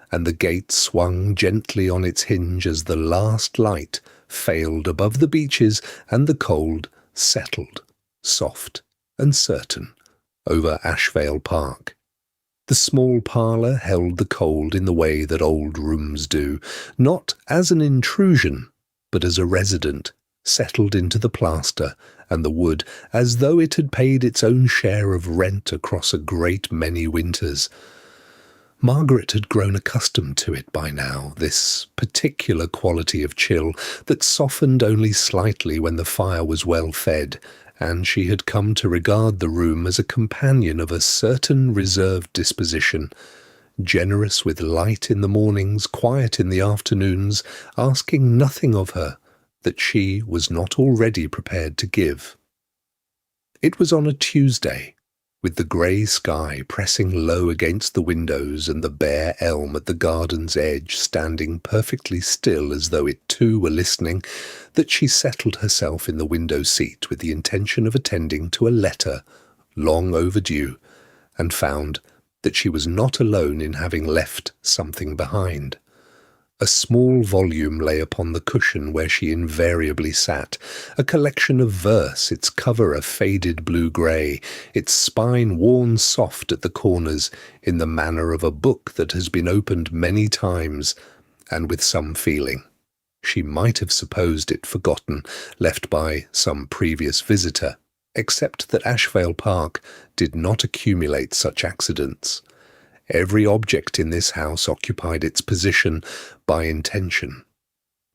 and the gate swung gently on its hinge as the last light failed above the beeches, and the cold settled, soft and certain, over Ashveil Park. The small parlour held the cold in the way that old rooms do, not as an intrusion, but as a resident, settled into the plaster and the wood, as though it had paid its own share of rent across a great many winters. Margaret had grown accustomed to it by now, this particular quality of chill that softened only slightly when the fire was well fed, and she had come to regard the room as a companion of a certain reserved disposition, generous with light in the mornings, quiet in the afternoons, asking nothing of her that she was not already prepared to give. It was on a Tuesday, with the grey sky pressing low against the windows and the bare elm at the garden's edge standing perfectly still as though it too were listening, that she settled herself in the window seat with the intention of attending to a letter long overdue, and found that she was not alone in having left something behind. A small volume lay upon the cushion where she invariably sat, a collection of verse, its cover a faded blue-grey, its spine worn soft at the corners in the manner of a book that has been opened many times, and with some feeling. She might have supposed it forgotten, left by some previous visitor, except that Ashveil Park did not accumulate such accidents. Every object in this house occupied its position by intention.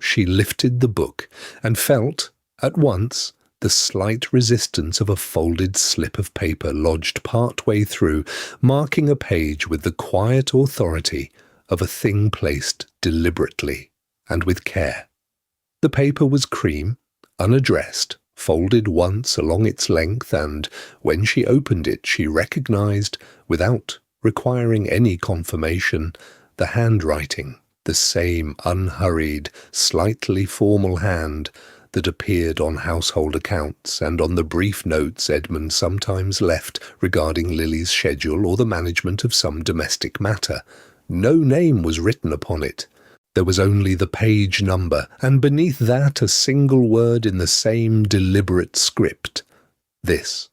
She lifted the book and felt, at once, the slight resistance of a folded slip of paper lodged part way through, marking a page with the quiet authority of a thing placed deliberately and with care. The paper was cream, unaddressed, folded once along its length, and when she opened it she recognized, without requiring any confirmation, the handwriting, the same unhurried, slightly formal hand that appeared on household accounts and on the brief notes Edmund sometimes left regarding Lily's schedule or the management of some domestic matter. No name was written upon it. There was only the page number, and beneath that a single word in the same deliberate script. This.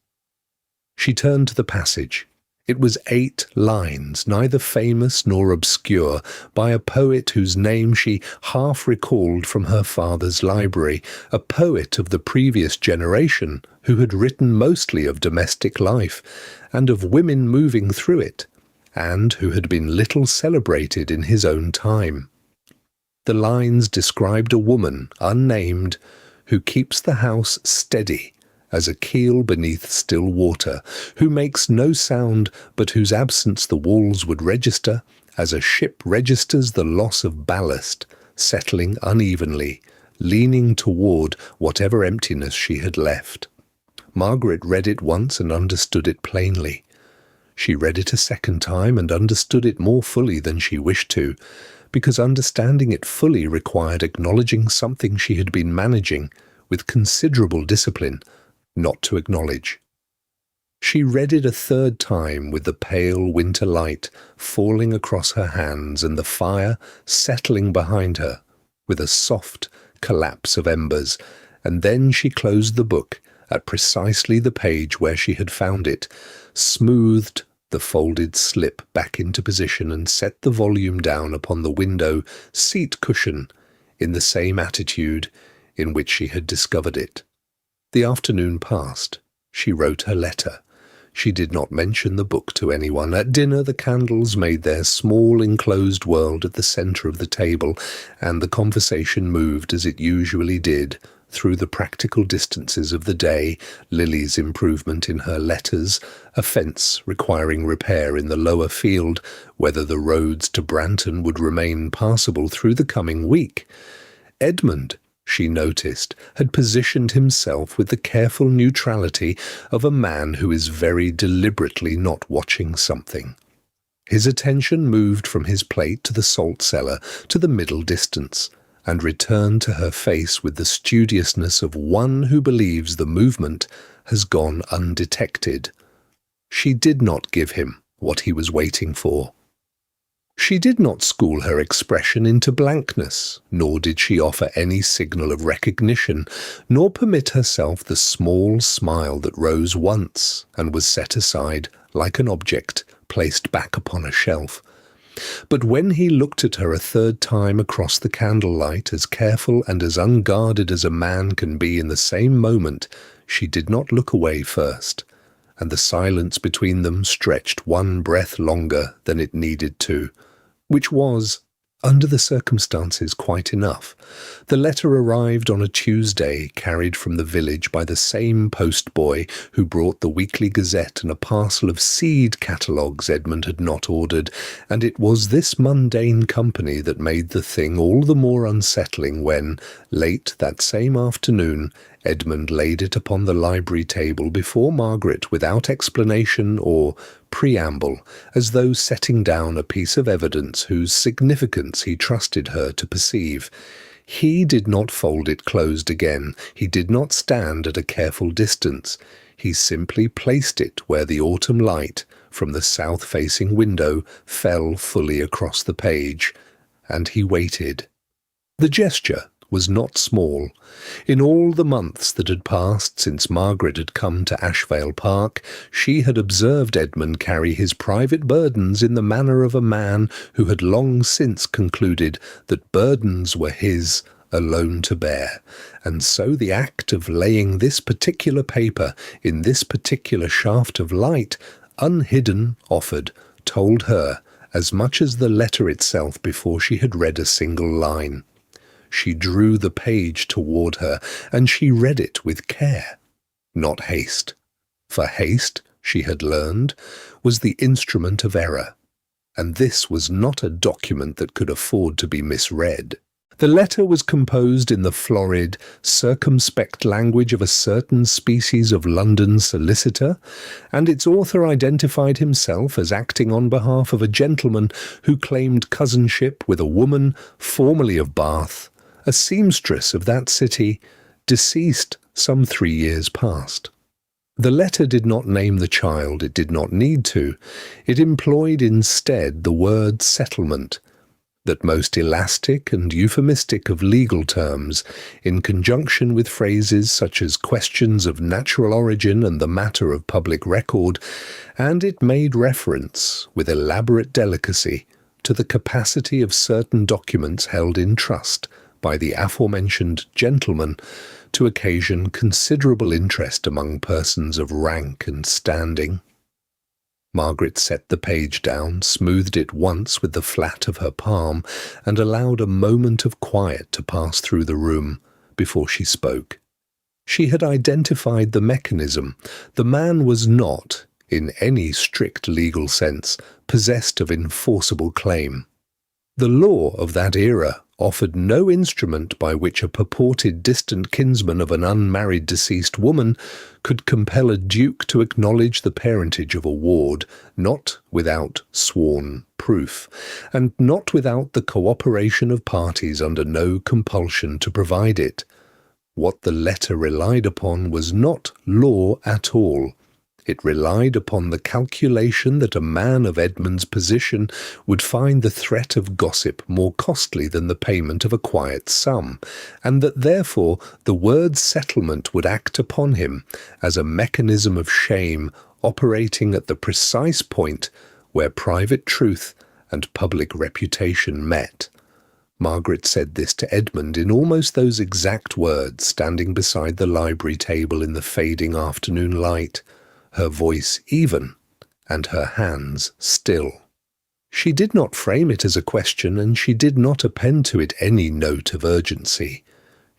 She turned to the passage. It was 8 lines, neither famous nor obscure, by a poet whose name she half recalled from her father's library, a poet of the previous generation who had written mostly of domestic life and of women moving through it, and who had been little celebrated in his own time. The lines described a woman, unnamed, who keeps the house steady as a keel beneath still water, who makes no sound but whose absence the walls would register, as a ship registers the loss of ballast, settling unevenly, leaning toward whatever emptiness she had left. Margaret read it once and understood it plainly. She read it a second time and understood it more fully than she wished to, because understanding it fully required acknowledging something she had been managing, with considerable discipline, not to acknowledge. She read it a third time with the pale winter light falling across her hands and the fire settling behind her with a soft collapse of embers, and then she closed the book at precisely the page where she had found it, smoothed the folded slip back into position, and set the volume down upon the window seat cushion in the same attitude in which she had discovered it. The afternoon passed. She wrote her letter. She did not mention the book to anyone. At dinner the candles made their small enclosed world at the centre of the table, and the conversation moved as it usually did through the practical distances of the day, Lily's improvement in her letters, a fence requiring repair in the lower field, whether the roads to Branton would remain passable through the coming week. Edmund, she noticed, had positioned himself with the careful neutrality of a man who is very deliberately not watching something. His attention moved from his plate to the salt cellar to the middle distance, and returned to her face with the studiousness of one who believes the movement has gone undetected. She did not give him what he was waiting for. She did not school her expression into blankness, nor did she offer any signal of recognition, nor permit herself the small smile that rose once and was set aside like an object placed back upon a shelf. But when he looked at her a third time across the candlelight, as careful and as unguarded as a man can be in the same moment, she did not look away first, and the silence between them stretched one breath longer than it needed to, which was, under the circumstances, quite enough. The letter arrived on a Tuesday, carried from the village by the same postboy who brought the Weekly Gazette and a parcel of seed catalogues Edmund had not ordered, and it was this mundane company that made the thing all the more unsettling when, late that same afternoon, Edmund laid it upon the library table before Margaret without explanation or preamble, as though setting down a piece of evidence whose significance he trusted her to perceive. He did not fold it closed again. He did not stand at a careful distance. He simply placed it where the autumn light from the south-facing window fell fully across the page, and he waited. The gesture was not small. In all the months that had passed since Margaret had come to Ashveil Park, she had observed Edmund carry his private burdens in the manner of a man who had long since concluded that burdens were his alone to bear, and so the act of laying this particular paper in this particular shaft of light, unhidden, offered, told her as much as the letter itself before she had read a single line. She drew the page toward her, and she read it with care, not haste. For haste, she had learned, was the instrument of error, and this was not a document that could afford to be misread. The letter was composed in the florid, circumspect language of a certain species of London solicitor, and its author identified himself as acting on behalf of a gentleman who claimed cousinship with a woman formerly of Bath, a seamstress of that city, deceased some 3 years past. The letter did not name the child, it did not need to. It employed instead the word settlement, that most elastic and euphemistic of legal terms, in conjunction with phrases such as questions of natural origin and the matter of public record, and it made reference, with elaborate delicacy, to the capacity of certain documents held in trust by the aforementioned gentleman to occasion considerable interest among persons of rank and standing. Margaret set the page down, smoothed it once with the flat of her palm, and allowed a moment of quiet to pass through the room before she spoke. She had identified the mechanism. The man was not, in any strict legal sense, possessed of enforceable claim. The law of that era offered no instrument by which a purported distant kinsman of an unmarried deceased woman could compel a duke to acknowledge the parentage of a ward, not without sworn proof, and not without the cooperation of parties under no compulsion to provide it. What the letter relied upon was not law at all. It relied upon the calculation that a man of Edmund's position would find the threat of gossip more costly than the payment of a quiet sum, and that therefore the word settlement would act upon him as a mechanism of shame operating at the precise point where private truth and public reputation met. Margaret said this to Edmund in almost those exact words, standing beside the library table in the fading afternoon light, her voice even, and her hands still. She did not frame it as a question, and she did not append to it any note of urgency.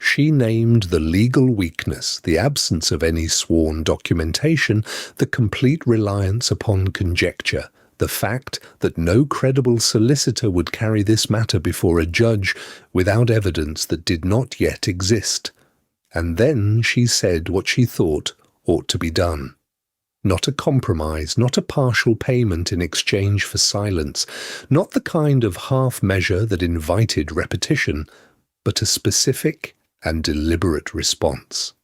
She named the legal weakness, the absence of any sworn documentation, the complete reliance upon conjecture, the fact that no credible solicitor would carry this matter before a judge without evidence that did not yet exist. And then she said what she thought ought to be done. Not a compromise, not a partial payment in exchange for silence, not the kind of half measure that invited repetition, but a specific and deliberate response.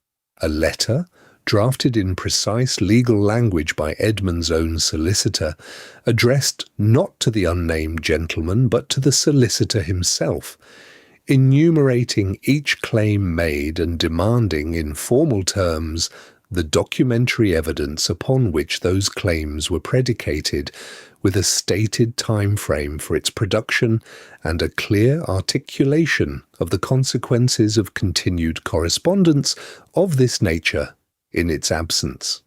A letter, drafted in precise legal language by Edmund's own solicitor, addressed not to the unnamed gentleman but to the solicitor himself, enumerating each claim made and demanding in formal terms the documentary evidence upon which those claims were predicated, with a stated time frame for its production and a clear articulation of the consequences of continued correspondence of this nature in its absence.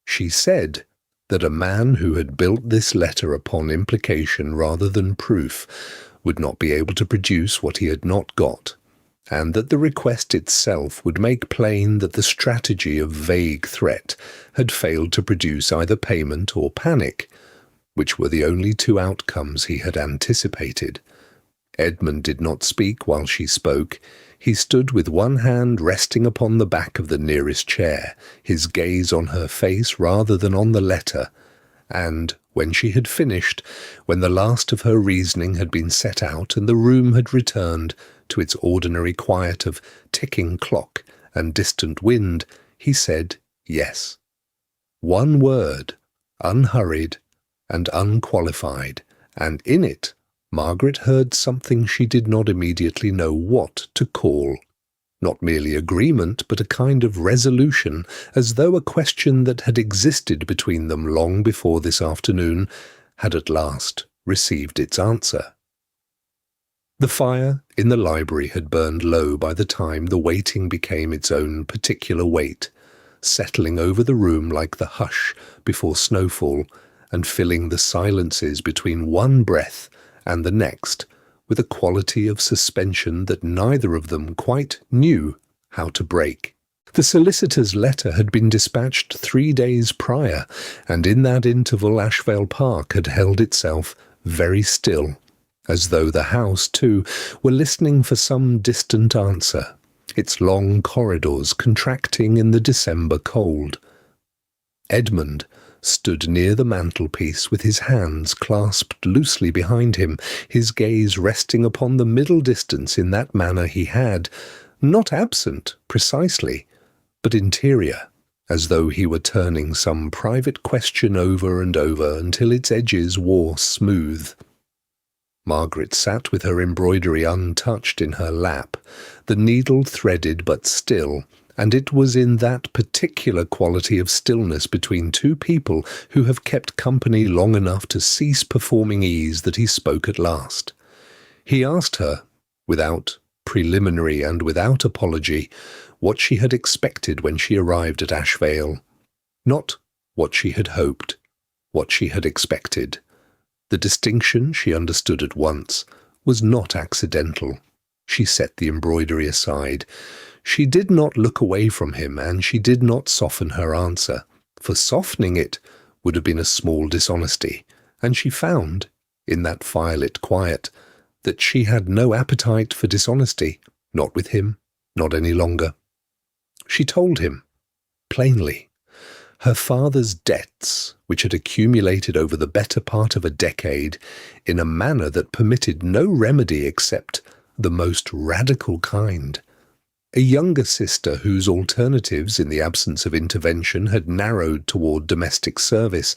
She said that a man who had built this letter upon implication rather than proof would not be able to produce what he had not got, and that the request itself would make plain that the strategy of vague threat had failed to produce either payment or panic, which were the only two outcomes he had anticipated. Edmund did not speak while she spoke. He stood with one hand resting upon the back of the nearest chair, his gaze on her face rather than on the letter, and, when she had finished, when the last of her reasoning had been set out and the room had returned to its ordinary quiet of ticking clock and distant wind, he said yes. One word, unhurried and unqualified, and in it Margaret heard something she did not immediately know what to call. Not merely agreement, but a kind of resolution, as though a question that had existed between them long before this afternoon had at last received its answer. The fire in the library had burned low by the time the waiting became its own particular weight, settling over the room like the hush before snowfall, and filling the silences between one breath and the next with a quality of suspension that neither of them quite knew how to break. The solicitor's letter had been dispatched 3 days prior, and in that interval Ashveil Park had held itself very still, as though the house, too, were listening for some distant answer, its long corridors contracting in the December cold. Edmund stood near the mantelpiece with his hands clasped loosely behind him, his gaze resting upon the middle distance in that manner he had, not absent precisely, but interior, as though he were turning some private question over and over until its edges wore smooth. Margaret sat with her embroidery untouched in her lap, the needle threaded but still, and it was in that particular quality of stillness between two people who have kept company long enough to cease performing ease that he spoke at last. He asked her, without preliminary and without apology, what she had expected when she arrived at Ashveil. Not what she had hoped, what she had expected. The distinction, she understood at once, was not accidental. She set the embroidery aside. She did not look away from him, and she did not soften her answer, for softening it would have been a small dishonesty, and she found, in that firelit quiet, that she had no appetite for dishonesty, not with him, not any longer. She told him, plainly, her father's debts, which had accumulated over the better part of a decade, in a manner that permitted no remedy except the most radical kind. A younger sister whose alternatives in the absence of intervention had narrowed toward domestic service,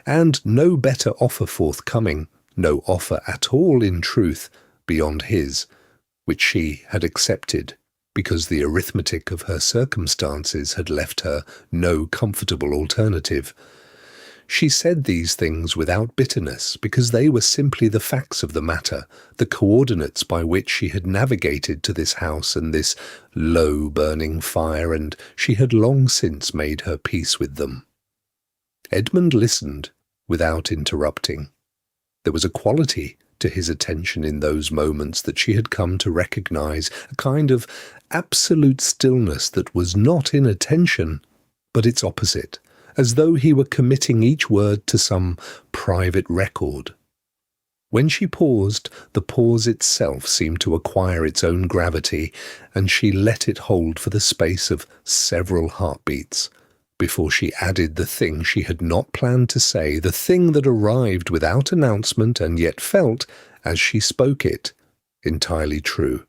and no better offer forthcoming, no offer at all in truth beyond his, which she had accepted because the arithmetic of her circumstances had left her no comfortable alternative. She said these things without bitterness, because they were simply the facts of the matter, the coordinates by which she had navigated to this house and this low burning fire, and she had long since made her peace with them. Edmund listened without interrupting. There was a quality to his attention in those moments that she had come to recognize a kind of absolute stillness that was not inattention, but its opposite, as though he were committing each word to some private record. When she paused, the pause itself seemed to acquire its own gravity, and she let it hold for the space of several heartbeats, before she added the thing she had not planned to say, the thing that arrived without announcement and yet felt, as she spoke it, entirely true.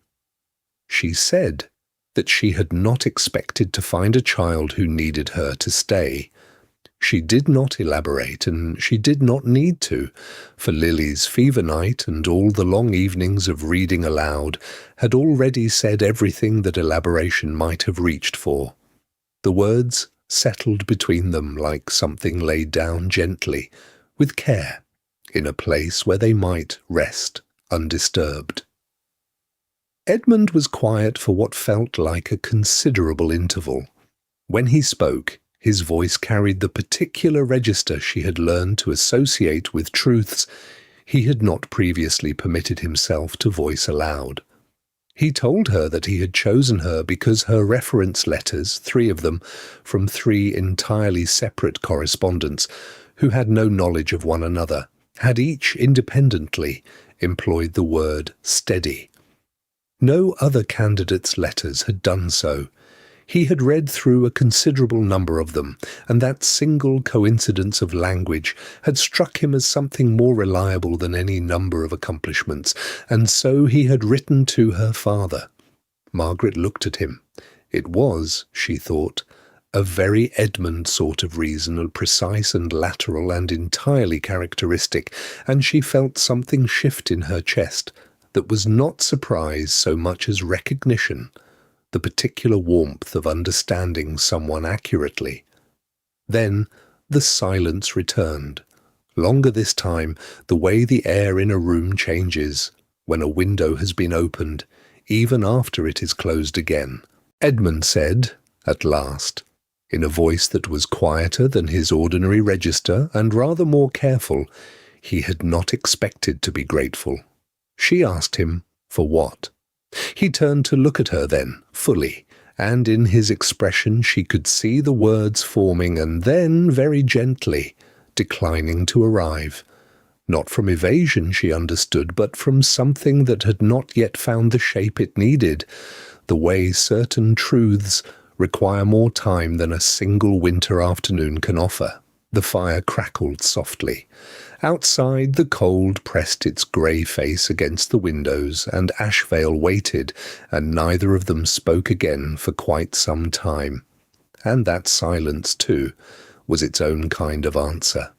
She said that she had not expected to find a child who needed her to stay. She did not elaborate, and she did not need to, for Lily's fever night and all the long evenings of reading aloud had already said everything that elaboration might have reached for. The words settled between them like something laid down gently, with care, in a place where they might rest undisturbed. Edmund was quiet for what felt like a considerable interval. When he spoke, his voice carried the particular register she had learned to associate with truths he had not previously permitted himself to voice aloud. He told her that he had chosen her because her reference letters, 3 of them, from 3 entirely separate correspondents, who had no knowledge of one another, had each independently employed the word steady. No other candidate's letters had done so. He had read through a considerable number of them, and that single coincidence of language had struck him as something more reliable than any number of accomplishments, and so he had written to her father. Margaret looked at him. It was, she thought, a very Edmund sort of reason, precise and lateral and entirely characteristic, and she felt something shift in her chest that was not surprise so much as recognition, the particular warmth of understanding someone accurately. Then the silence returned, longer this time, the way the air in a room changes when a window has been opened, even after it is closed again. Edmund said, at last, in a voice that was quieter than his ordinary register and rather more careful, he had not expected to be grateful. She asked him, for what? He turned to look at her then, fully, and in his expression she could see the words forming and then, very gently, declining to arrive. Not from evasion, she understood, but from something that had not yet found the shape it needed, the way certain truths require more time than a single winter afternoon can offer. The fire crackled softly. Outside, the cold pressed its grey face against the windows, and Ashveil waited, and neither of them spoke again for quite some time. And that silence, too, was its own kind of answer.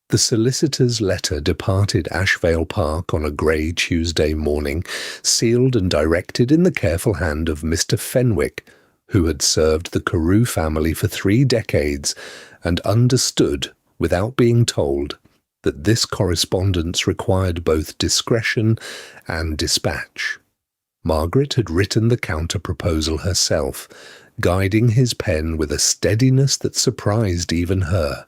The solicitor's letter departed Ashveil Park on a grey Tuesday morning, sealed and directed in the careful hand of Mr. Fenwick, who had served the Carew family for 3 decades, and understood, without being told, that this correspondence required both discretion and dispatch. Margaret had written the counter-proposal herself, guiding his pen with a steadiness that surprised even her,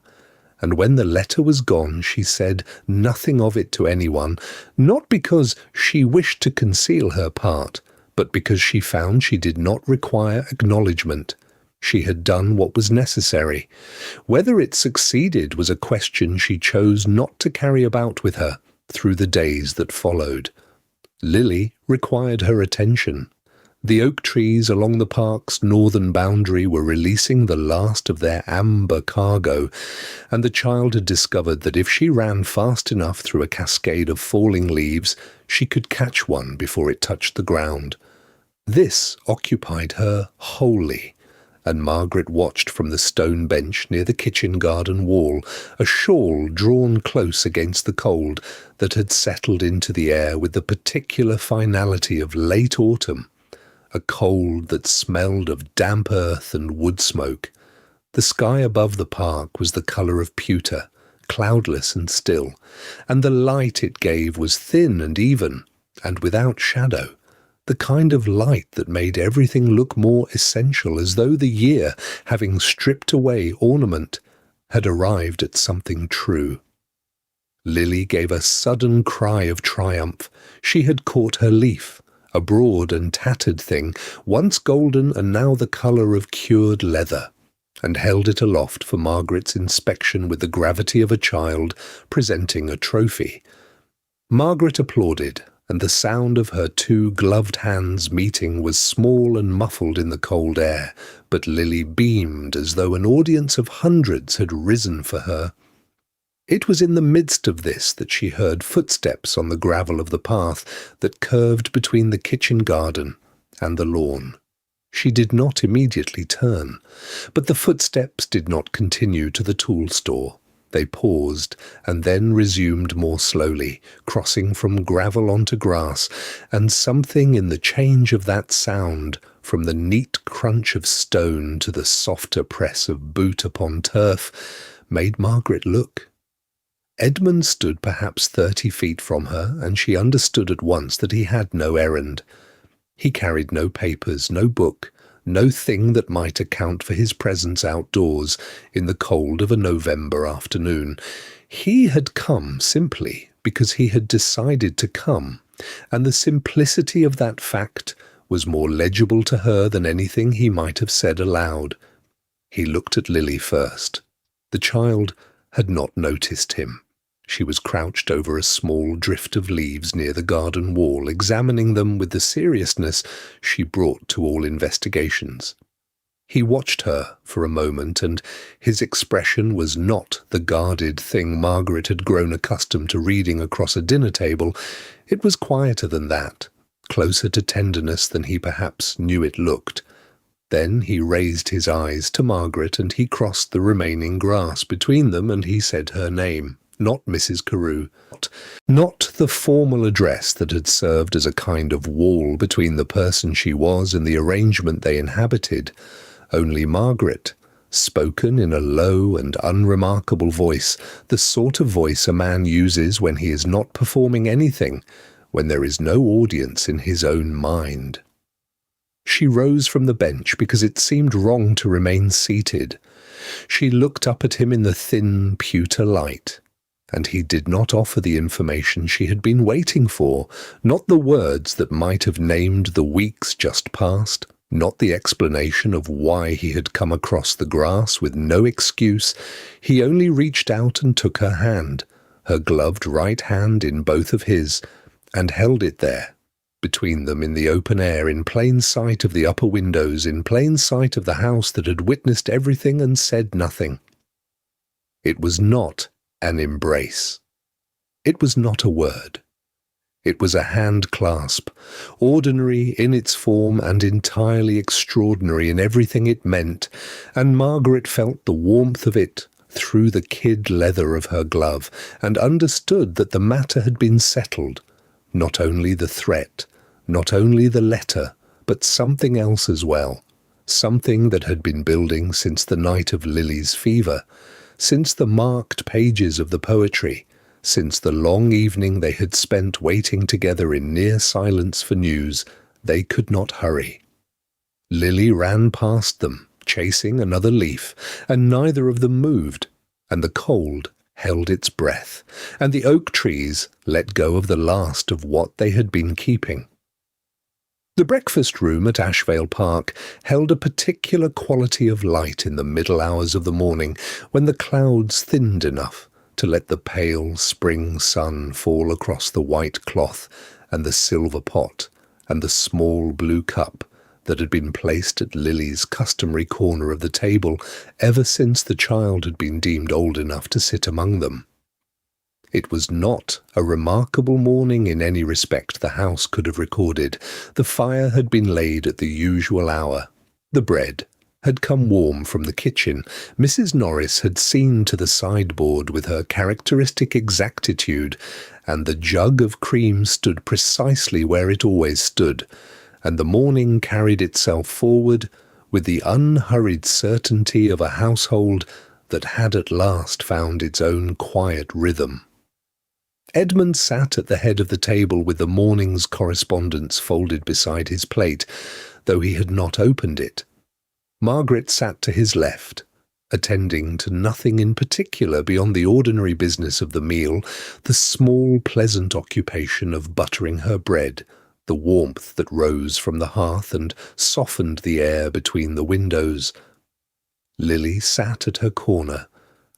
and when the letter was gone she said nothing of it to anyone, not because she wished to conceal her part, but because she found she did not require acknowledgment. She had done what was necessary. Whether it succeeded was a question she chose not to carry about with her through the days that followed. Lily required her attention. The oak trees along the park's northern boundary were releasing the last of their amber cargo, and the child had discovered that if she ran fast enough through a cascade of falling leaves, she could catch one before it touched the ground. This occupied her wholly, and Margaret watched from the stone bench near the kitchen garden wall, a shawl drawn close against the cold that had settled into the air with the particular finality of late autumn, a cold that smelled of damp earth and wood smoke. The sky above the park was the colour of pewter, cloudless and still, and the light it gave was thin and even, and without shadow, the kind of light that made everything look more essential, as though the year, having stripped away ornament, had arrived at something true. Lily gave a sudden cry of triumph. She had caught her leaf, a broad and tattered thing, once golden and now the colour of cured leather, and held it aloft for Margaret's inspection with the gravity of a child presenting a trophy. Margaret applauded, and the sound of her two gloved hands meeting was small and muffled in the cold air, but Lily beamed as though an audience of hundreds had risen for her. It was in the midst of this that she heard footsteps on the gravel of the path that curved between the kitchen garden and the lawn. She did not immediately turn, but the footsteps did not continue to the tool store. They paused and then resumed more slowly, crossing from gravel onto grass, and something in the change of that sound, from the neat crunch of stone to the softer press of boot upon turf, made Margaret look. Edmund stood perhaps 30 feet from her, and she understood at once that he had no errand. He carried no papers, no book, no thing that might account for his presence outdoors in the cold of a November afternoon. He had come simply because he had decided to come, and the simplicity of that fact was more legible to her than anything he might have said aloud. He looked at Lily first. The child had not noticed him. She was crouched over a small drift of leaves near the garden wall, examining them with the seriousness she brought to all investigations. He watched her for a moment, and his expression was not the guarded thing Margaret had grown accustomed to reading across a dinner table. It was quieter than that, closer to tenderness than he perhaps knew it looked. Then he raised his eyes to Margaret, and he crossed the remaining grass between them, and he said her name. Not Mrs. Carew, not the formal address that had served as a kind of wall between the person she was and the arrangement they inhabited, only Margaret, spoken in a low and unremarkable voice, the sort of voice a man uses when he is not performing anything, when there is no audience in his own mind. She rose from the bench because it seemed wrong to remain seated. She looked up at him in the thin pewter light, and he did not offer the information she had been waiting for, not the words that might have named the weeks just past, not the explanation of why he had come across the grass with no excuse. He only reached out and took her hand, her gloved right hand in both of his, and held it there, between them in the open air, in plain sight of the upper windows, in plain sight of the house that had witnessed everything and said nothing. It was not an embrace. It was not a word. It was a hand clasp, ordinary in its form and entirely extraordinary in everything it meant, and Margaret felt the warmth of it through the kid leather of her glove, and understood that the matter had been settled. Not only the threat, not only the letter, but something else as well, something that had been building since the night of Lily's fever, since the marked pages of the poetry, since the long evening they had spent waiting together in near silence for news. They could not hurry. Lily ran past them, chasing another leaf, and neither of them moved, and the cold held its breath, and the oak trees let go of the last of what they had been keeping. The breakfast room at Ashveil Park held a particular quality of light in the middle hours of the morning, when the clouds thinned enough to let the pale spring sun fall across the white cloth and the silver pot and the small blue cup that had been placed at Lily's customary corner of the table ever since the child had been deemed old enough to sit among them. It was not a remarkable morning in any respect the house could have recorded. The fire had been laid at the usual hour. The bread had come warm from the kitchen. Mrs. Norris had seen to the sideboard with her characteristic exactitude, and the jug of cream stood precisely where it always stood, and the morning carried itself forward with the unhurried certainty of a household that had at last found its own quiet rhythm. Edmund sat at the head of the table with the morning's correspondence folded beside his plate, though he had not opened it. Margaret sat to his left, attending to nothing in particular beyond the ordinary business of the meal, the small, pleasant occupation of buttering her bread, the warmth that rose from the hearth and softened the air between the windows. Lily sat at her corner,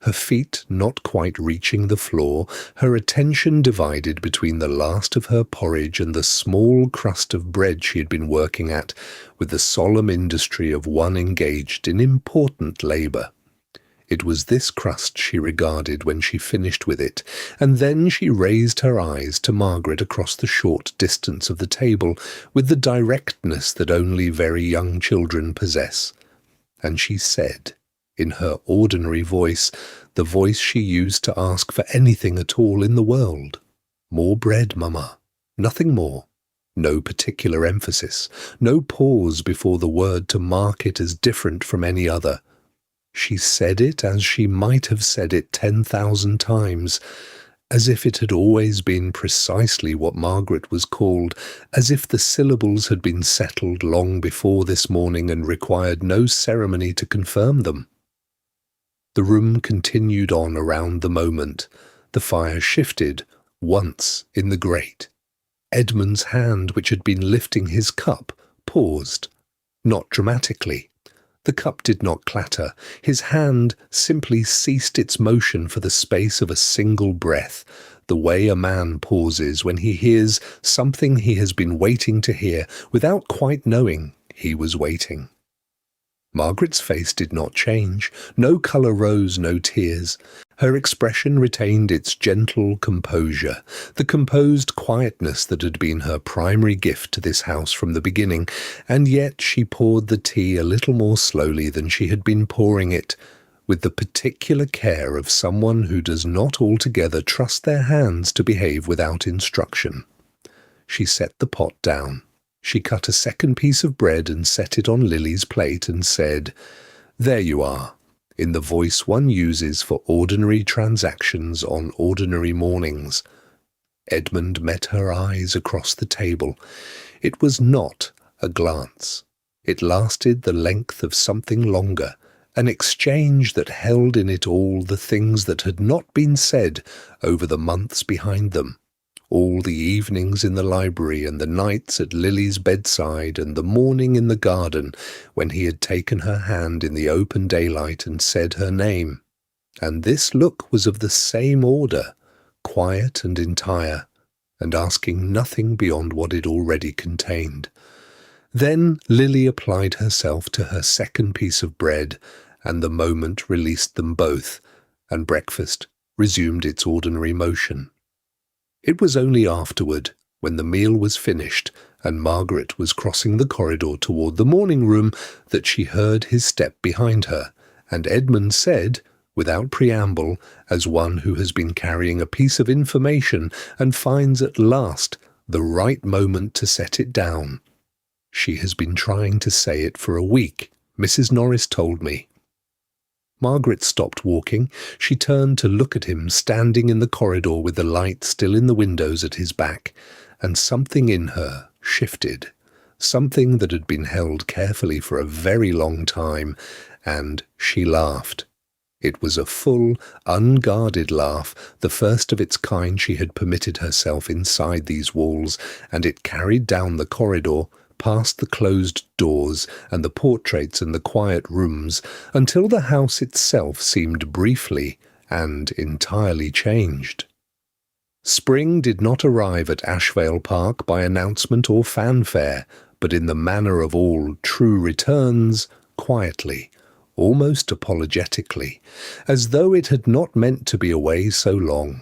her feet not quite reaching the floor, her attention divided between the last of her porridge and the small crust of bread she had been working at, with the solemn industry of one engaged in important labour. It was this crust she regarded when she finished with it, and then she raised her eyes to Margaret across the short distance of the table with the directness that only very young children possess. And she said, in her ordinary voice, the voice she used to ask for anything at all in the world, "More bread, Mamma, nothing more." No particular emphasis, no pause before the word to mark it as different from any other. She said it as she might have said it 10,000 times, as if it had always been precisely what Margaret was called, as if the syllables had been settled long before this morning and required no ceremony to confirm them. The room continued on around the moment. The fire shifted once in the grate. Edmund's hand, which had been lifting his cup, paused, not dramatically. The cup did not clatter. His hand simply ceased its motion for the space of a single breath, the way a man pauses when he hears something he has been waiting to hear without quite knowing he was waiting. Margaret's face did not change. No colour rose, no tears. Her expression retained its gentle composure, the composed quietness that had been her primary gift to this house from the beginning, and yet she poured the tea a little more slowly than she had been pouring it, with the particular care of someone who does not altogether trust their hands to behave without instruction. She set the pot down. She cut a second piece of bread and set it on Lily's plate and said, "There you are," in the voice one uses for ordinary transactions on ordinary mornings. Edmund met her eyes across the table. It was not a glance. It lasted the length of something longer, an exchange that held in it all the things that had not been said over the months behind them. All the evenings in the library and the nights at Lily's bedside and the morning in the garden when he had taken her hand in the open daylight and said her name. And this look was of the same order, quiet and entire, and asking nothing beyond what it already contained. Then Lily applied herself to her second piece of bread, and the moment released them both, and breakfast resumed its ordinary motion. It was only afterward, when the meal was finished and Margaret was crossing the corridor toward the morning room, that she heard his step behind her, and Edmund said, without preamble, as one who has been carrying a piece of information and finds at last the right moment to set it down. "She has been trying to say it for a week, Mrs. Norris told me." Margaret stopped walking. She turned to look at him standing in the corridor with the light still in the windows at his back, and something in her shifted, something that had been held carefully for a very long time, and she laughed. It was a full, unguarded laugh, the first of its kind she had permitted herself inside these walls, and it carried down the corridor, past the closed doors and the portraits and the quiet rooms, until the house itself seemed briefly and entirely changed. Spring did not arrive at Ashveil Park by announcement or fanfare, but in the manner of all true returns, quietly, almost apologetically, as though it had not meant to be away so long.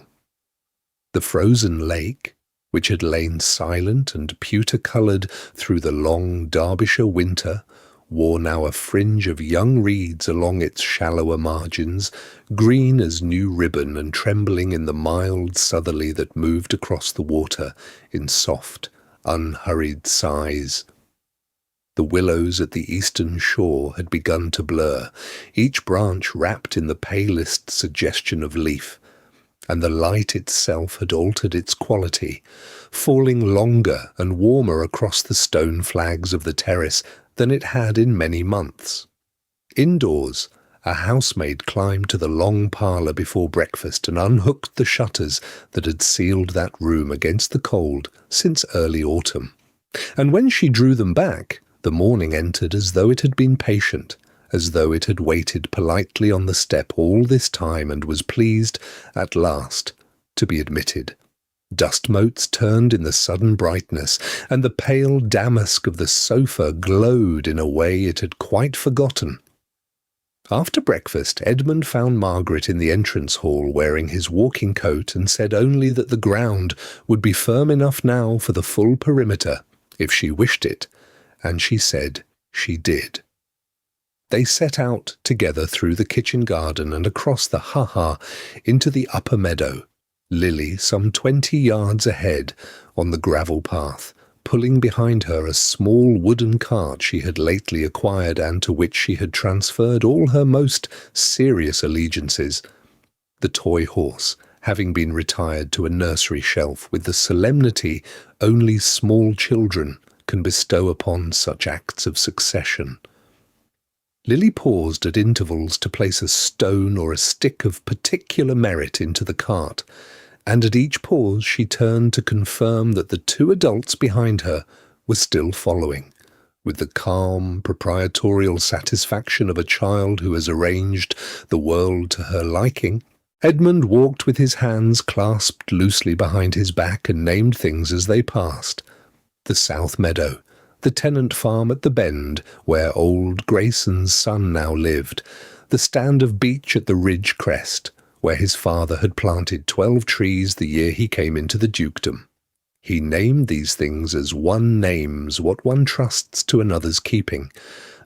The frozen lake, which had lain silent and pewter-coloured through the long Derbyshire winter, wore now a fringe of young reeds along its shallower margins, green as new ribbon and trembling in the mild southerly that moved across the water in soft, unhurried sighs. The willows at the eastern shore had begun to blur, each branch wrapped in the palest suggestion of leaf, and the light itself had altered its quality, falling longer and warmer across the stone flags of the terrace than it had in many months. Indoors, A housemaid climbed to the long parlour before breakfast and unhooked the shutters that had sealed that room against the cold since early autumn. And when she drew them back, the morning entered as though it had been patient, as though it had waited politely on the step all this time and was pleased, at last, to be admitted. Dust motes turned in the sudden brightness, and the pale damask of the sofa glowed in a way it had quite forgotten. After breakfast, Edmund found Margaret in the entrance hall wearing his walking coat and said only that the ground would be firm enough now for the full perimeter, if she wished it, and she said she did. They set out together through the kitchen garden and across the ha-ha into the upper meadow, Lily some 20 yards ahead on the gravel path, pulling behind her a small wooden cart she had lately acquired and to which she had transferred all her most serious allegiances, the toy horse having been retired to a nursery shelf with the solemnity only small children can bestow upon such acts of succession. Lily paused at intervals to place a stone or a stick of particular merit into the cart, and at each pause she turned to confirm that the 2 adults behind her were still following, with the calm, proprietorial satisfaction of a child who has arranged the world to her liking. Edmund walked with his hands clasped loosely behind his back and named things as they passed. The South Meadow, the tenant farm at the bend where old Grayson's son now lived, the stand of beech at the ridge crest, where his father had planted 12 trees the year he came into the dukedom. He named these things as one names what one trusts to another's keeping,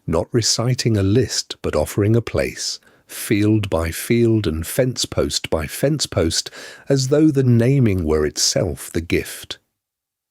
not reciting a list but offering a place, field by field and fence post by fence post, as though the naming were itself the gift.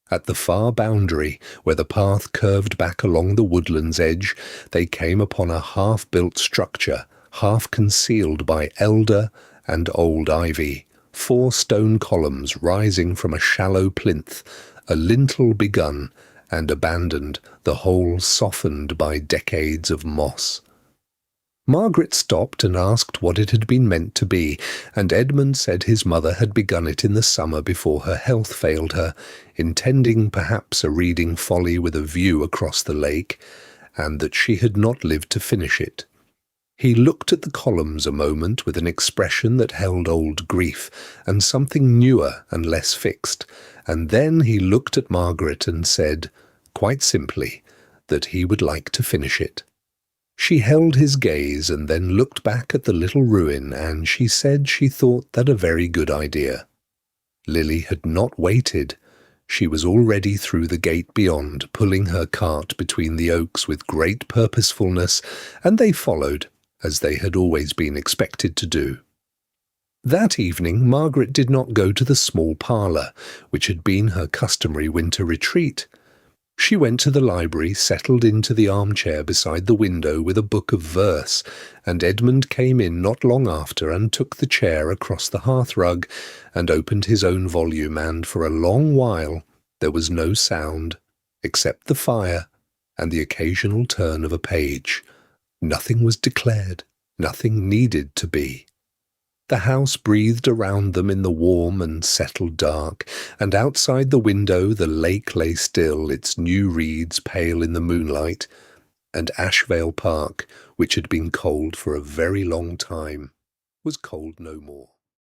At the far boundary, where the path curved back along the woodland's edge, they came upon a half-built structure, half concealed by elder and old ivy, 4 stone columns rising from a shallow plinth, a lintel begun and abandoned, the whole softened by decades of moss. Margaret stopped and asked what it had been meant to be, and Edmund said his mother had begun it in the summer before her health failed her, intending perhaps a reading folly with a view across the lake, and that she had not lived to finish it. He looked at the columns a moment with an expression that held old grief and something newer and less fixed, and then he looked at Margaret and said, quite simply, that he would like to finish it. She held his gaze and then looked back at the little ruin, and she said she thought that a very good idea. Lily had not waited. She was already through the gate beyond, pulling her cart between the oaks with great purposefulness, and they followed, as they had always been expected to do. That evening Margaret did not go to the small parlour, which had been her customary winter retreat. She went to the library, settled into the armchair beside the window with a book of verse, and Edmund came in not long after and took the chair across the hearthrug and opened his own volume, and for a long while there was no sound except the fire and the occasional turn of a page. Nothing was declared, nothing needed to be. The house breathed around them in the warm and settled dark, and outside the window the lake lay still, its new reeds pale in the moonlight, and Ashveil Park, which had been cold for a very long time, was cold no more.